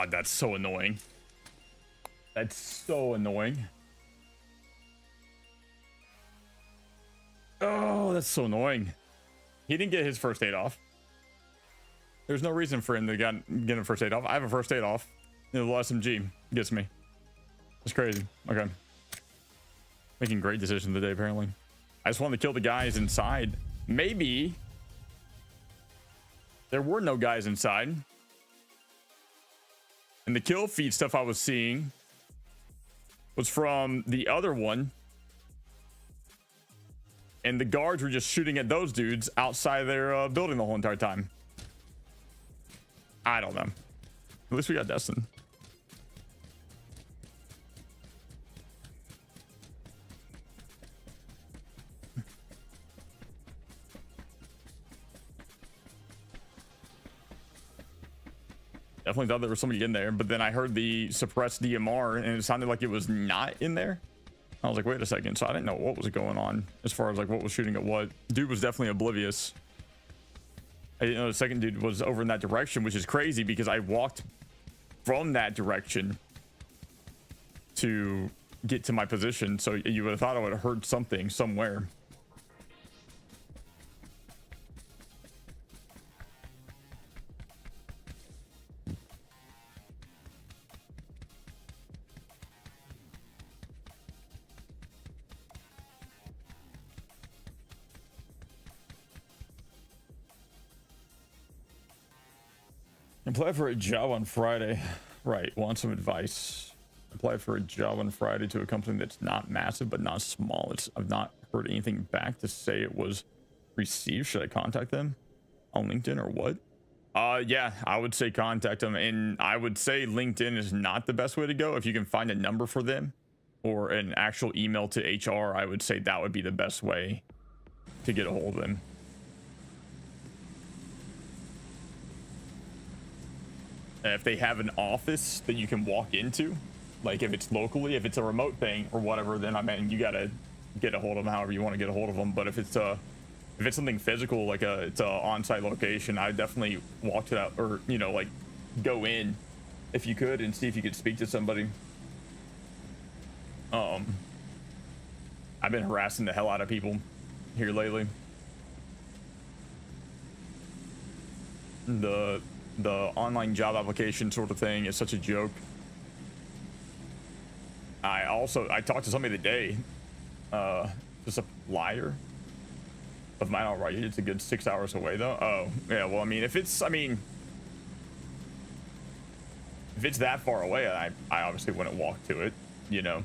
God, that's so annoying. That's so annoying. Oh, that's so annoying. He didn't get his first aid off. There's no reason for him to get a first aid off. I have a first aid off. The SMG gets me. It's crazy. Okay. Making great decisions today, apparently. I just wanted to kill the guys inside. Maybe there were no guys inside. And the kill feed stuff I was seeing was from the other one. And the guards were just shooting at those dudes outside their building the whole entire time. I don't know. At least we got Destin. Definitely thought there was somebody in there, but then I heard the suppressed DMR and it sounded like it was not in there. I was like, wait a second. So I didn't know what was going on as far as like what was shooting at what. Dude was definitely oblivious. I didn't know the second dude was over in that direction, which is crazy because I walked from that direction to get to my position. So you would have thought I would have heard something somewhere. Apply for a job on Friday. Right. Want some advice. Apply for a job on Friday to a company that's not massive, but not small. I've not heard anything back to say it was received. Should I contact them on LinkedIn or what? Yeah, I would say contact them. And I would say LinkedIn is not the best way to go. If you can find a number for them or an actual email to HR, I would say that would be the best way to get a hold of them. If they have an office that you can walk into, like if it's locally, if it's a remote thing or whatever, then I mean you gotta get a hold of them however you want to get a hold of them. But if it's something physical, like it's a on-site location, I definitely walk to that, or you know, like go in if you could and see if you could speak to somebody. I've been harassing the hell out of people here lately. The online job application sort of thing is such a joke. I talked to somebody today, just a liar of mine. All right, it's a good 6 hours away though. Oh yeah, well I mean if it's that far away, I obviously wouldn't walk to it, you know.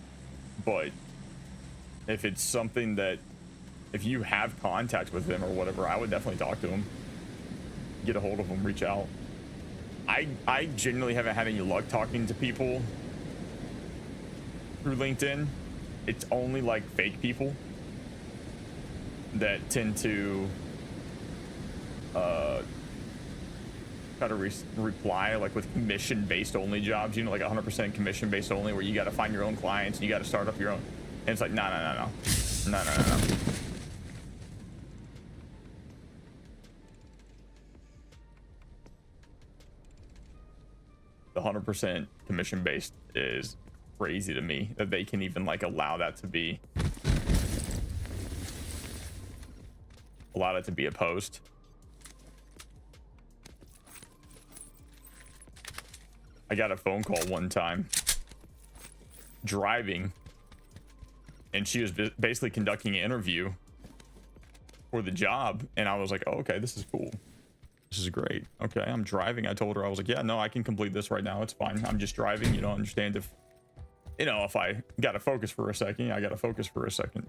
But if it's something that if you have contact with them or whatever, I would definitely talk to them, get a hold of them, reach out. I genuinely haven't had any luck talking to people through LinkedIn. It's only like fake people that tend to try to reply like with commission-based only jobs, you know, like 100% commission-based only, where you got to find your own clients and you got to start up your own. And it's like, no. The 100% commission based is crazy to me that they can even like allow that to be a post. I got a phone call one time driving and she was basically conducting an interview for the job, and I was like, oh, okay, this is cool. This is great. Okay, I'm driving. I told her, I was like, yeah, no, I can complete this right now. It's fine. I'm just driving. You don't understand if, you know, if I got to focus for a second, I got to focus for a second.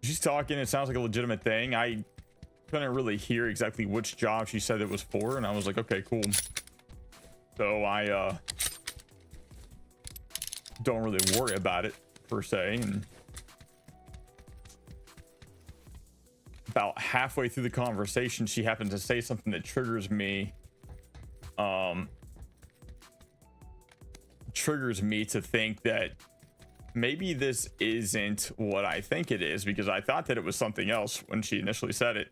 She's talking. It sounds like a legitimate thing. I couldn't really hear exactly which job she said it was for. And I was like, okay, cool. So I don't really worry about it per se. And about halfway through the conversation, she happened to say something that triggers me to think that maybe this isn't what I think it is, because I thought that it was something else when she initially said it.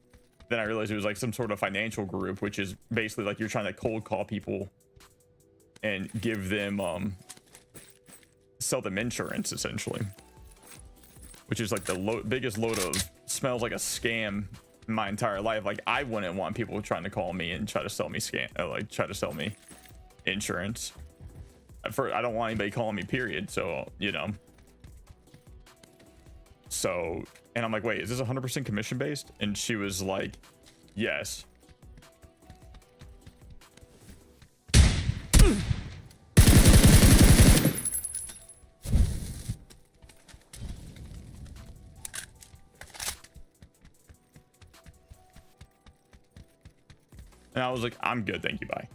Then I realized it was like some sort of financial group, which is basically like you're trying to cold call people and give them sell them insurance, essentially, which is like the biggest load of smells like a scam in my entire life. Like, I wouldn't want people trying to call me and try to sell me try to sell me insurance. I don't want anybody calling me, period. So, you know. So, and I'm like, wait, is this 100% commission based? And she was like, yes. And I was like, I'm good, thank you, bye.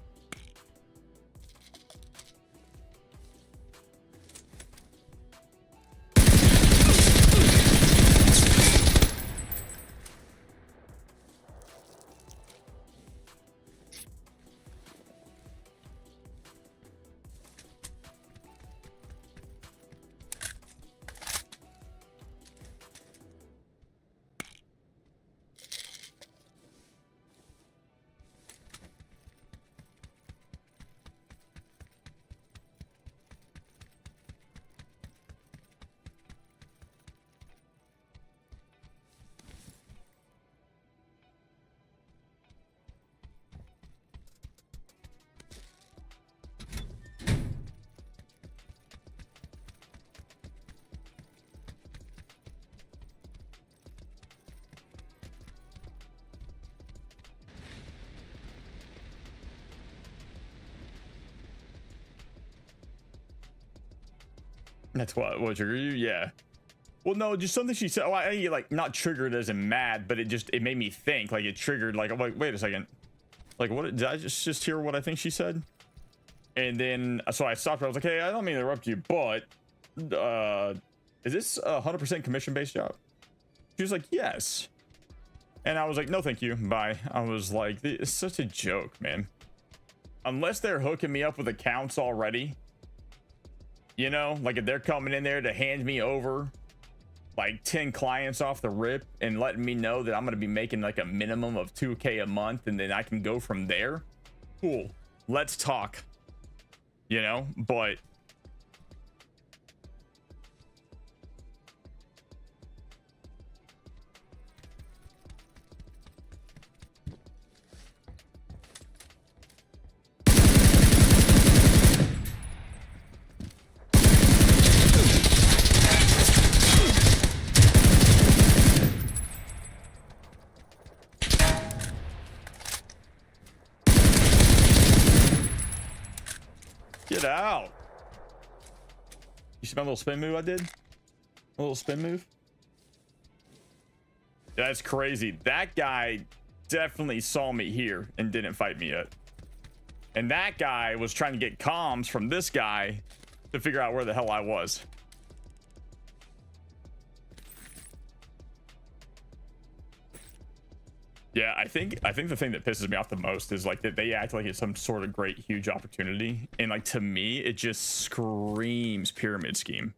That's what triggered you? Yeah. Well, no, just something she said. Oh, I get like not triggered as in mad, but it made me think. Like, it triggered. Like, I'm like, wait a second. Like, what did I just hear? What I think she said? And then so I stopped her. I was like, hey, I don't mean to interrupt you, but is this a 100% commission based job? She was like, yes. And I was like, no, thank you, bye. I was like, it's such a joke, man. Unless they're hooking me up with accounts already. You know, like if they're coming in there to hand me over like 10 clients off the rip and letting me know that I'm going to be making like a minimum of 2K a month and then I can go from there. Cool. Let's talk. You know, but get out. You see my little spin move I did? A little spin move? That's crazy. That guy definitely saw me here and didn't fight me yet. And that guy was trying to get comms from this guy to figure out where the hell I was. Yeah, I think the thing that pisses me off the most is like that they act like it's some sort of great huge opportunity, and like to me it just screams pyramid scheme.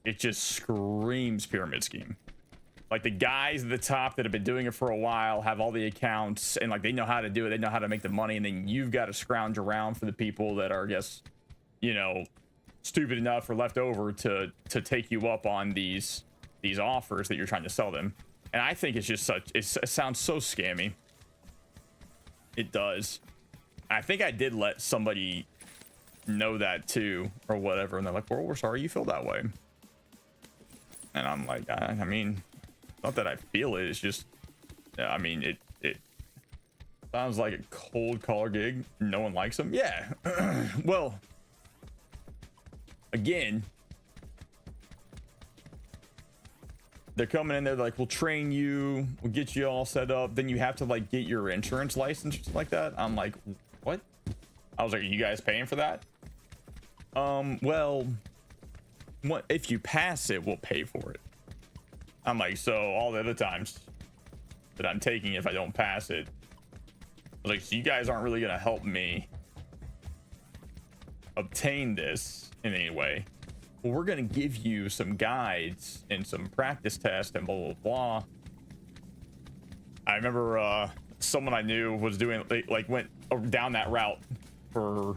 It just screams pyramid scheme. Like the guys at the top that have been doing it for a while have all the accounts and like they know how to do it, they know how to make the money, and then you've got to scrounge around for the people that are, I guess, you know, stupid enough or left over to take you up on these offers that you're trying to sell them. And I think it's just such, it sounds so scammy. It does. I think I did let somebody know that too, or whatever. And they're like, well, we're sorry you feel that way. And I'm like, I mean, not that I feel it. It's just, I mean, it sounds like a cold caller gig. No one likes them. Yeah. Well, again, they're coming in there like, we'll train you, we'll get you all set up, then you have to like get your insurance license or something like that. I'm like, what? I was like, are you guys paying for that? Well, what if you pass it, we'll pay for it. I'm like, so all the other times that I'm taking, if I don't pass it, I was like, so you guys aren't really gonna help me obtain this in any way. Well, we're gonna give you some guides and some practice tests and blah blah blah. I remember someone I knew was doing like went down that route for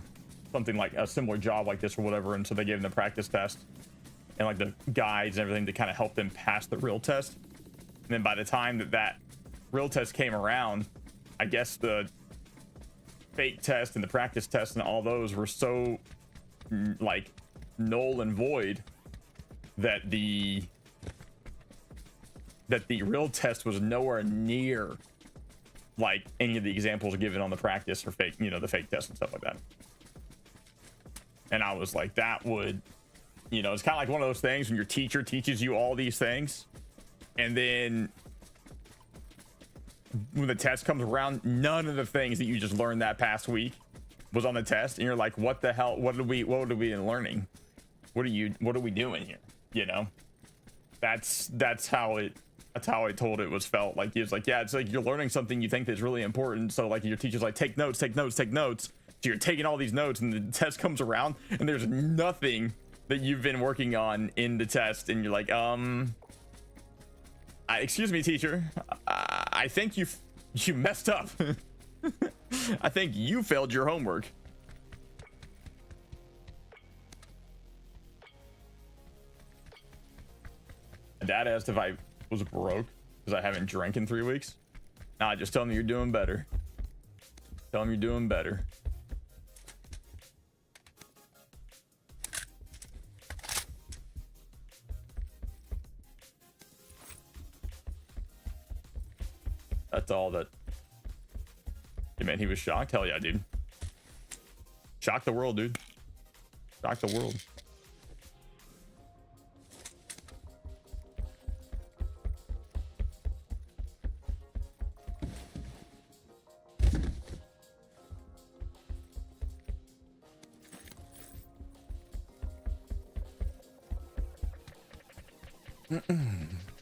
something like a similar job like this or whatever, and so they gave them the practice test and like the guides and everything to kind of help them pass the real test. And then by the time that real test came around, I guess the fake test and the practice test and all those were so like null and void that the real test was nowhere near like any of the examples given on the practice or fake, you know, the fake test and stuff like that. And I was like, that would, you know, it's kind of like one of those things when your teacher teaches you all these things, and then when the test comes around, none of the things that you just learned that past week was on the test, and you're like, what the hell? What are we learning? What are we doing here? You know, that's how I told it was felt. Like, he was like, yeah, it's like you're learning something you think that's really important, so like your teacher's like, take notes. So you're taking all these notes, and the test comes around and there's nothing that you've been working on in the test, and you're like, excuse me, teacher, I think you messed up. I think you failed your homework. My dad asked if I was broke because I haven't drank in 3 weeks. Nah, just tell me you're doing better. Tell him you're doing better. That's all that. Hey man, he was shocked. Hell yeah, dude. Shock the world, dude. Shock the world.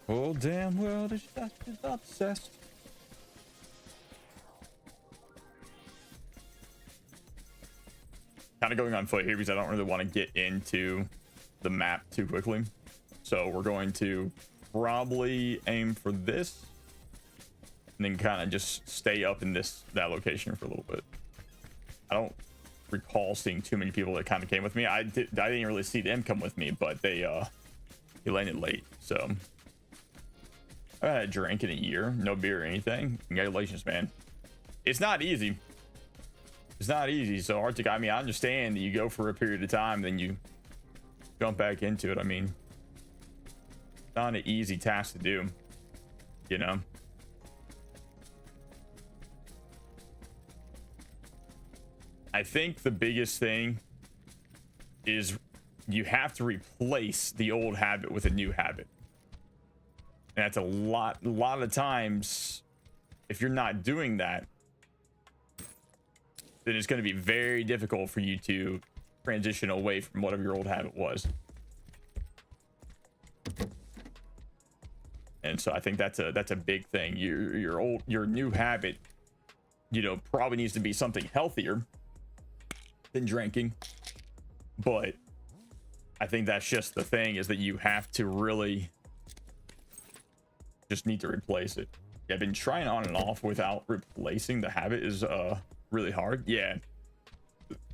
Oh damn world is just obsessed. Kind of going on foot here because I don't really want to get into the map too quickly, so we're going to probably aim for this and then kind of just stay up in that location for a little bit. I don't recall seeing too many people that kind of came with me. I didn't really see them come with me, but they landed late, so I haven't had a drink in a year, no beer or anything. Congratulations, man. It's not easy. It's not easy. So Arctic, I mean, I understand that you go for a period of time, then you jump back into it. I mean, it's not an easy task to do, you know. I think the biggest thing is you have to replace the old habit with a new habit. And that's a lot of times, if you're not doing that, then it's going to be very difficult for you to transition away from whatever your old habit was. And so I think that's a big thing. Your new habit, you know, probably needs to be something healthier than drinking, but I think that's just the thing, is that you have to really just need to replace it. I've been trying on and off without replacing the habit is really hard. Yeah,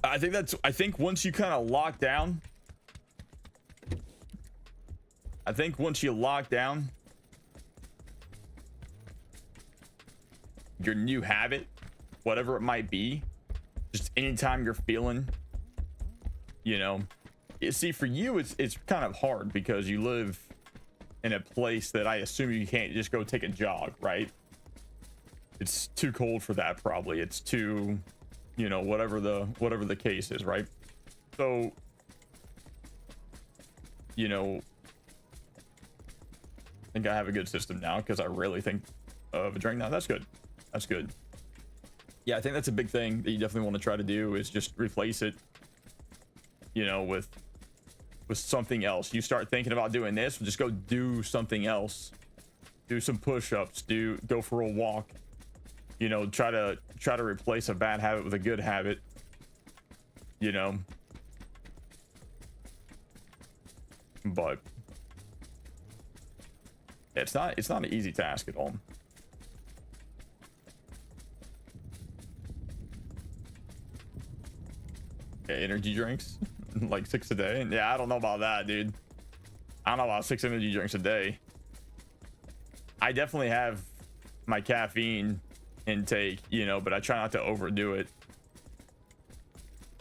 I think once you kind of lock down, your new habit, whatever it might be, just anytime you're feeling, you know, you see, for you it's kind of hard because you live in a place that I assume you can't just go take a jog, right? It's too cold for that, probably. It's too, you know, whatever the case is, right? So, you know, I think I have a good system now because I really think of a drink now. That's good. That's good. Yeah, I think that's a big thing that you definitely want to try to do, is just replace it, you know, with something else. You start thinking about doing this, just go do something else. Do some push-ups, go for a walk, you know, try to replace a bad habit with a good habit, you know. But it's not an easy task at all. energy drinks. Like 6 a day. Yeah, I don't know about that, dude. I don't know about 6 energy drinks a day. I definitely have my caffeine intake, you know, but I try not to overdo it.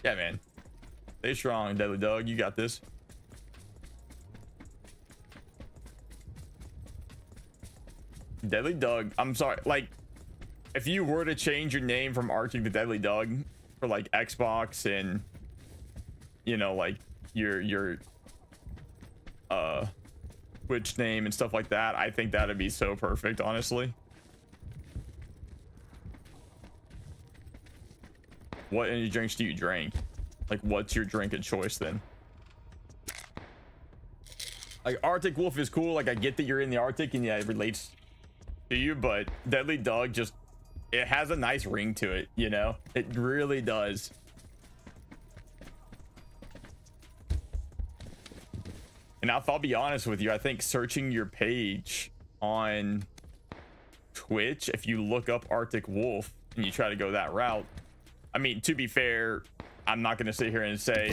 Yeah, man. Stay strong, Deadly Doug. You got this. Deadly Doug. I'm sorry. Like, if you were to change your name from Arctic to Deadly Doug for like Xbox and, you know, like your Twitch name and stuff like that, I think that'd be so perfect, honestly. What energy drinks do you drink? Like, what's your drink of choice then? Like, Arctic Wolf is cool. Like, I get that you're in the Arctic and yeah, it relates to you, but Deadly Doug just, it has a nice ring to it, you know? It really does. And I'll be honest with you, I think searching your page on Twitch, if you look up Arctic Wolf and you try to go that route, I mean, to be fair, I'm not going to sit here and say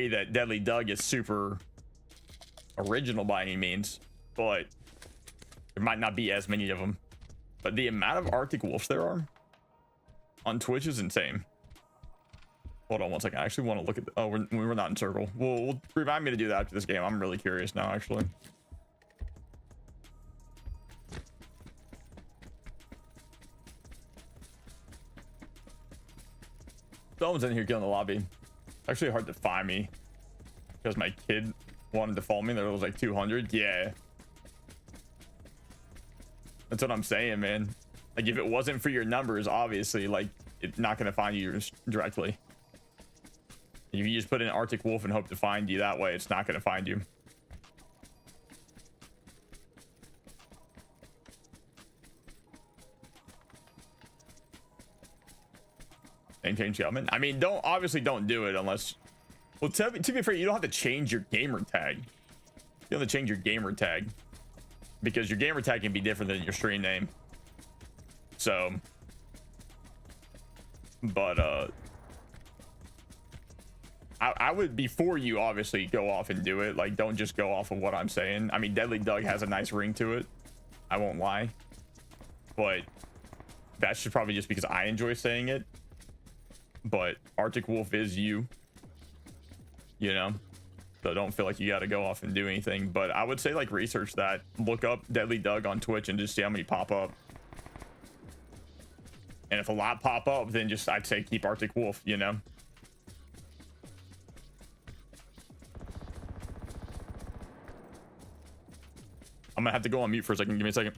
that Deadly Doug is super original by any means, but there might not be as many of them. But the amount of Arctic Wolves there are on Twitch is insane. Hold on one second. I actually want to look at oh, we're not in circle. We'll remind me to do that after this game. I'm really curious now, actually. Someone's in here killing the lobby. Actually hard to find me because my kid wanted to follow me. There was like 200. Yeah, that's what I'm saying, man. Like, if it wasn't for your numbers, obviously, like, it's not going to find you directly. If you just put in Arctic Wolf and hope to find you that way, it's not going to find you. And change Gelman. I mean, obviously don't do it unless, well, to be fair, you don't have to change your gamer tag. You don't have to change your gamer tag because your gamer tag can be different than your stream name. So, but I would, before you obviously go off and do it, like, don't just go off of what I'm saying. I mean, Deadly Doug has a nice ring to it, I won't lie, but that's just probably just because I enjoy saying it. But Arctic Wolf is you know, so don't feel like you got to go off and do anything. But I would say, like, research that, look up Deadly Doug on Twitch and just see how many pop up. And if a lot pop up, then just, I'd say keep Arctic Wolf, you know. I'm gonna have to go on mute for a second. Give me a second.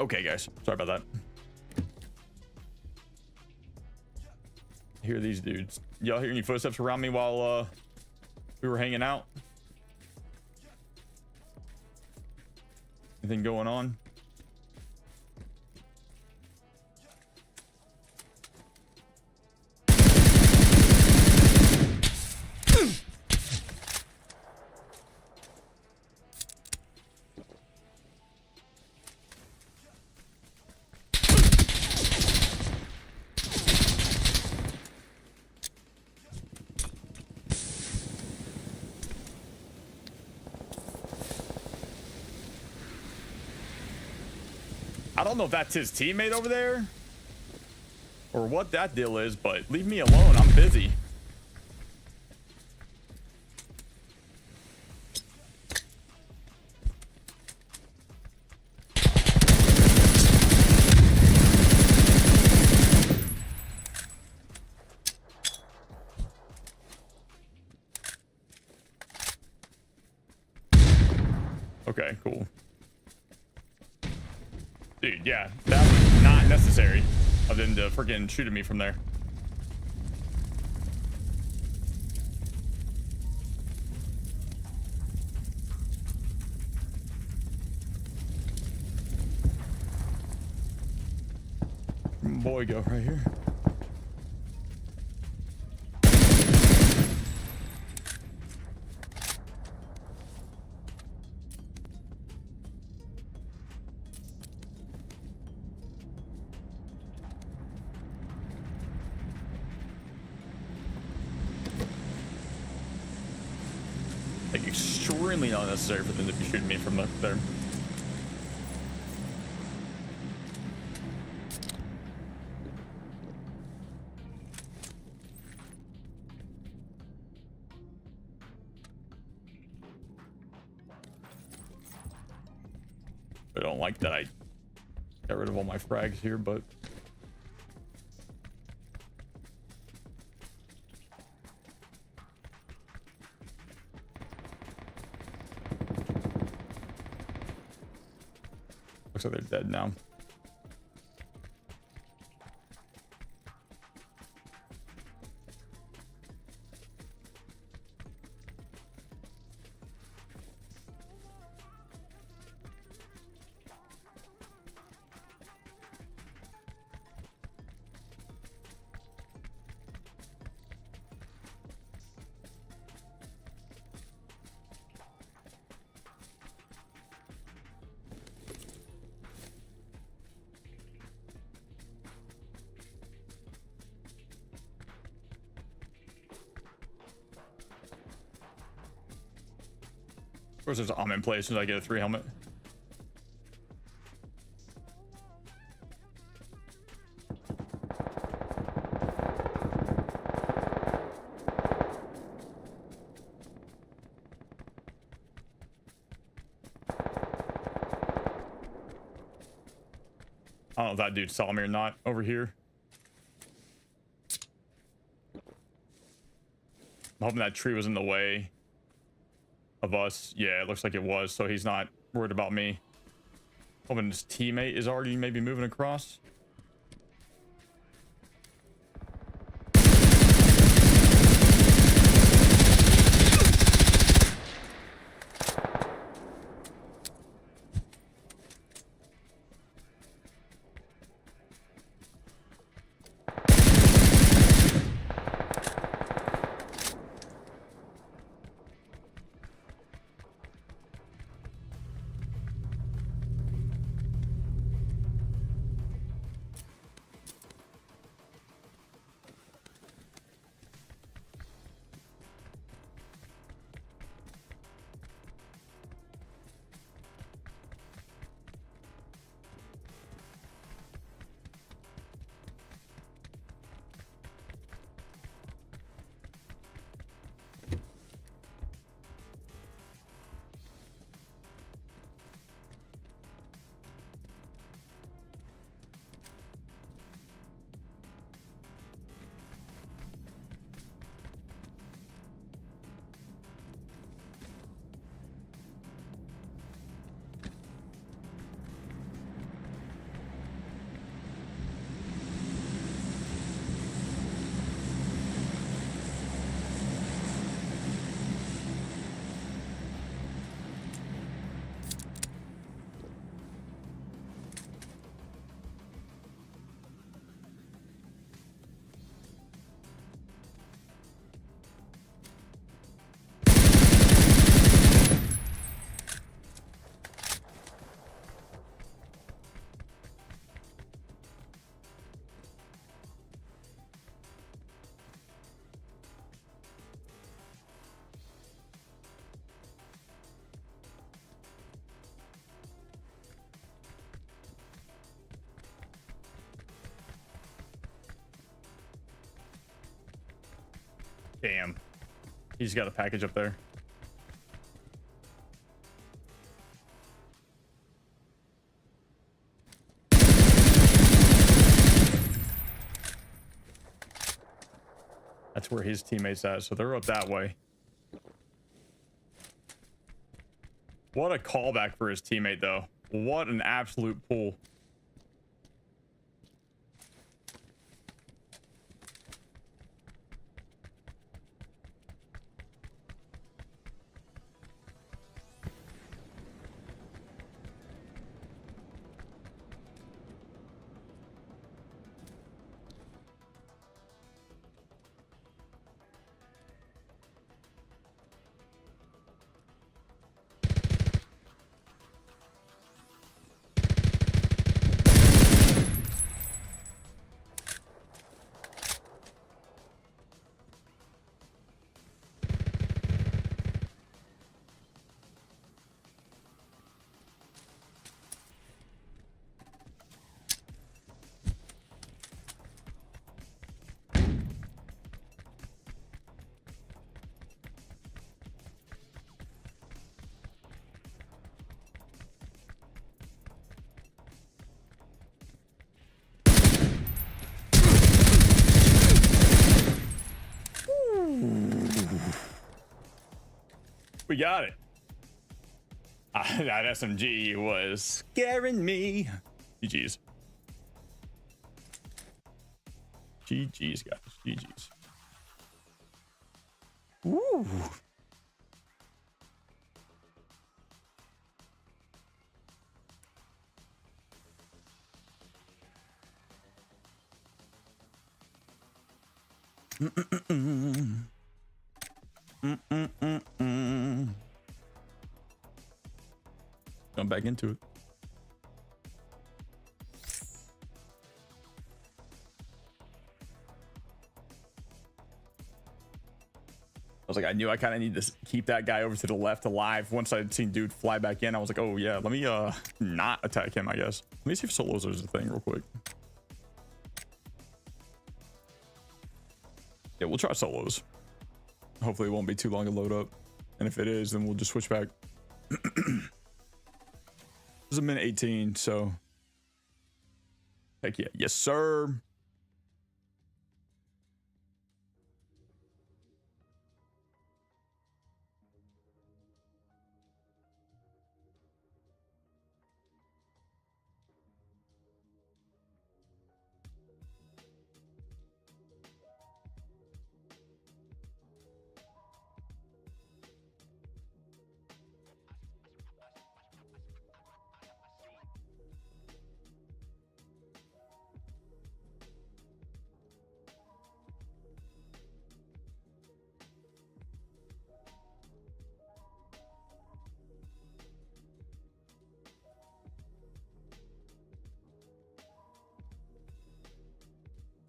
Okay, guys. Sorry about that. Hear these dudes. Y'all hear any footsteps around me while we were hanging out? Anything going on? I don't know if that's his teammate over there or what that deal is, but leave me alone. I'm busy. Okay, cool. Dude, yeah, that was not necessary of them to freaking shoot at me from there. Boy, go right here. Like, extremely unnecessary for them to be shooting me from there. I don't like that I got rid of all my frags here, but looks like they're dead now. Of course, there's I'm in place as soon as I get a 3 helmet. I don't know if that dude saw me or not over here. I'm hoping that tree was in the way of us. Yeah, it looks like it was, so he's not worried about me. Hoping his teammate is already maybe moving across. Damn. He's got a package up there. That's where his teammates at, so they're up that way. What a callback for his teammate, though. What an absolute pull. We got it. That SMG was scaring me. GG's. GG's, guys. GG's. Woo. Going back into it. I was like, I knew I kind of need to keep that guy over to the left alive. Once I'd seen dude fly back in, I was like, oh yeah, let me not attack him, I guess. Let me see if solos is a thing real quick. Yeah, we'll try solos. Hopefully it won't be too long to load up. And if it is, then we'll just switch back. This is a minute 18, so heck yeah. Yes, sir.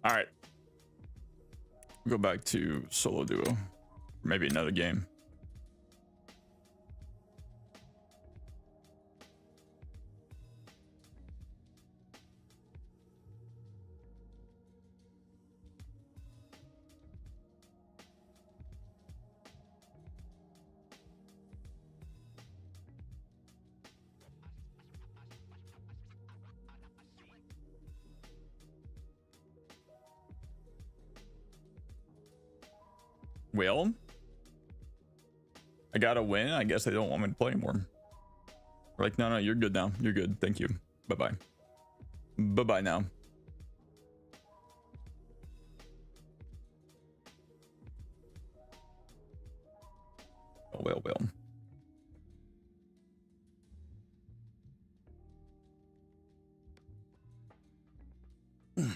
All right. Go back to solo duo. Maybe another game. Well, I gotta win. I guess they don't want me to play anymore. We're like, no, you're good now. You're good. Thank you. Bye-bye. Bye-bye now. Oh, well. No.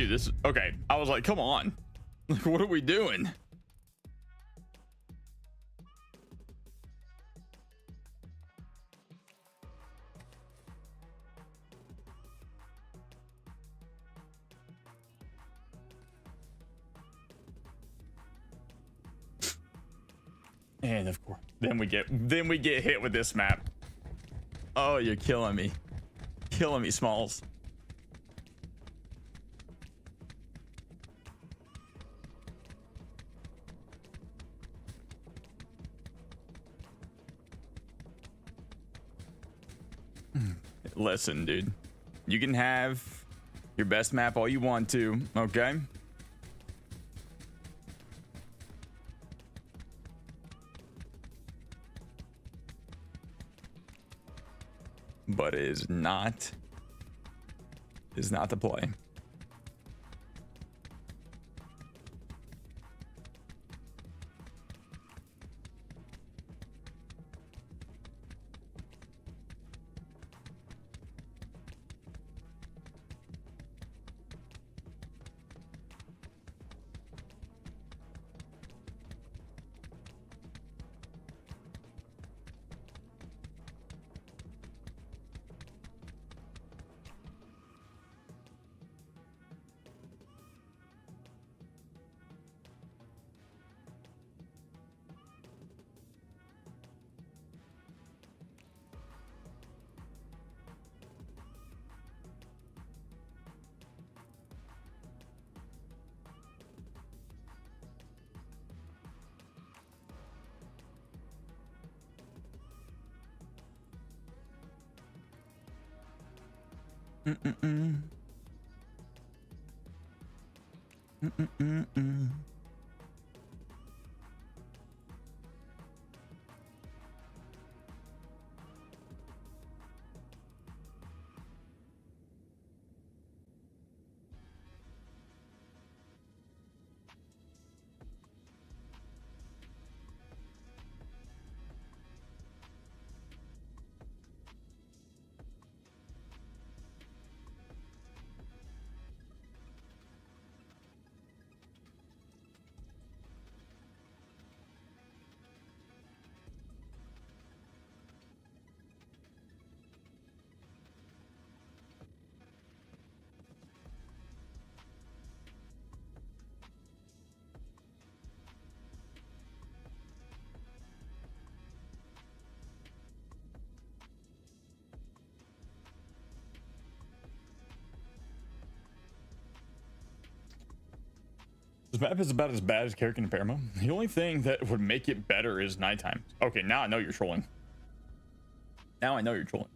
Dude, this is okay. I was like, come on. Like, what are we doing? And of course, then we get hit with this map. Oh, you're killing me. Killing me, Smalls. Listen, dude. You can have your best map all you want to, okay? But it is not the play. Mm-mm-mm. Mm-mm-mm-mm. This map is about as bad as Carrick and Paramount. The only thing that would make it better is nighttime. Okay, now I know you're trolling. Now I know you're trolling.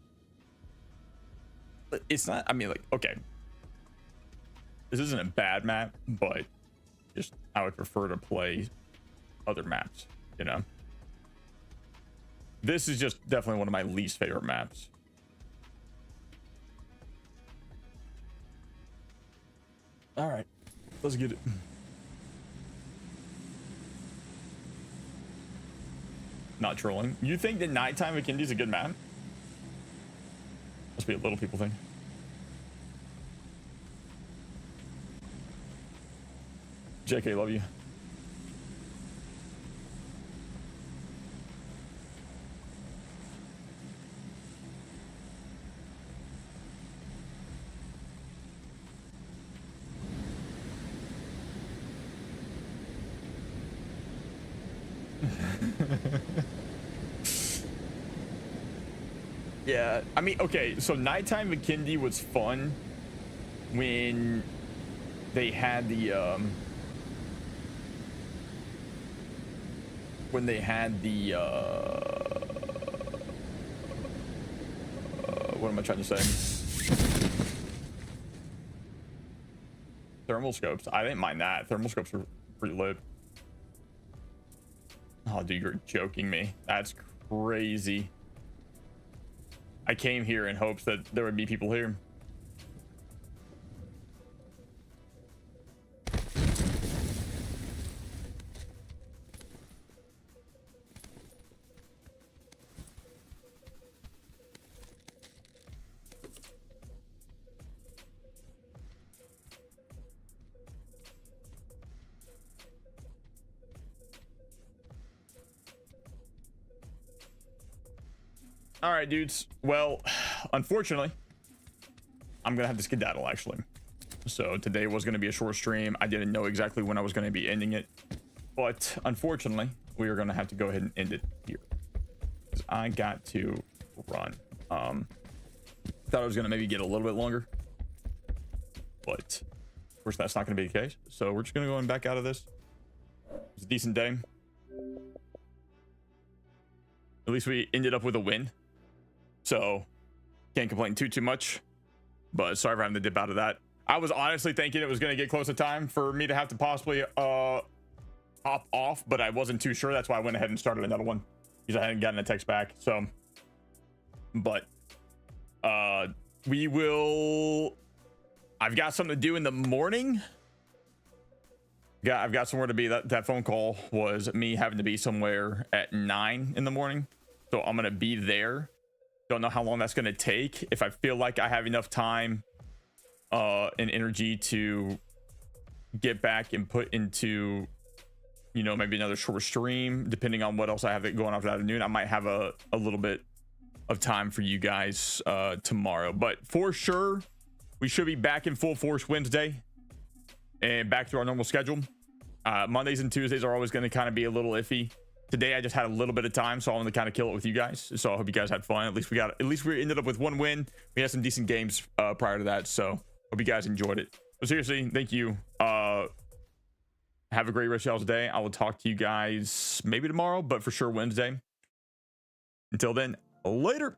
But it's not, I mean, like, okay. This isn't a bad map, but just I would prefer to play other maps, you know? This is just definitely one of my least favorite maps. All right, let's get it. Not trolling. You think that nighttime McKinley is a good map? Must be a little people thing. JK, love you. Yeah, I mean, okay, so nighttime McKinley was fun when they had the what am I trying to say? Thermal scopes. I didn't mind that. Thermal scopes were pretty lit. Oh, dude, you're joking me. That's crazy. I came here in hopes that there would be people here. All right, dudes. Well, unfortunately, I'm gonna have to skedaddle actually. So today was gonna be a short stream. I didn't know exactly when I was gonna be ending it, but unfortunately, we are gonna have to go ahead and end it here because I got to run. Thought I was gonna maybe get a little bit longer, but of course that's not gonna be the case. So we're just gonna go back out of this. It's a decent day. At least we ended up with a win. So can't complain too much, but sorry for having to dip out of that. I was honestly thinking it was going to get close to time for me to have to possibly hop off, but I wasn't too sure. That's why I went ahead and started another one because I hadn't gotten a text back. So, but we will. I've got something to do in the morning. Yeah, I've got somewhere to be. That phone call was me having to be somewhere at 9 in the morning, so I'm gonna be there. Don't know how long that's gonna take. If I feel like I have enough time and energy to get back and put into, you know, maybe another short stream, depending on what else I have going on for that afternoon, I might have a little bit of time for you guys tomorrow. But for sure, we should be back in full force Wednesday and back to our normal schedule. Mondays and Tuesdays are always going to kind of be a little iffy. Today I just had a little bit of time, so I wanted to kind of kill it with you guys. So I hope you guys had fun. At least we ended up with one win. We had some decent games prior to that, so hope you guys enjoyed it. But seriously, thank you. Have a great rest of y'all's day. I will talk to you guys maybe tomorrow, but for sure Wednesday. Until then, later.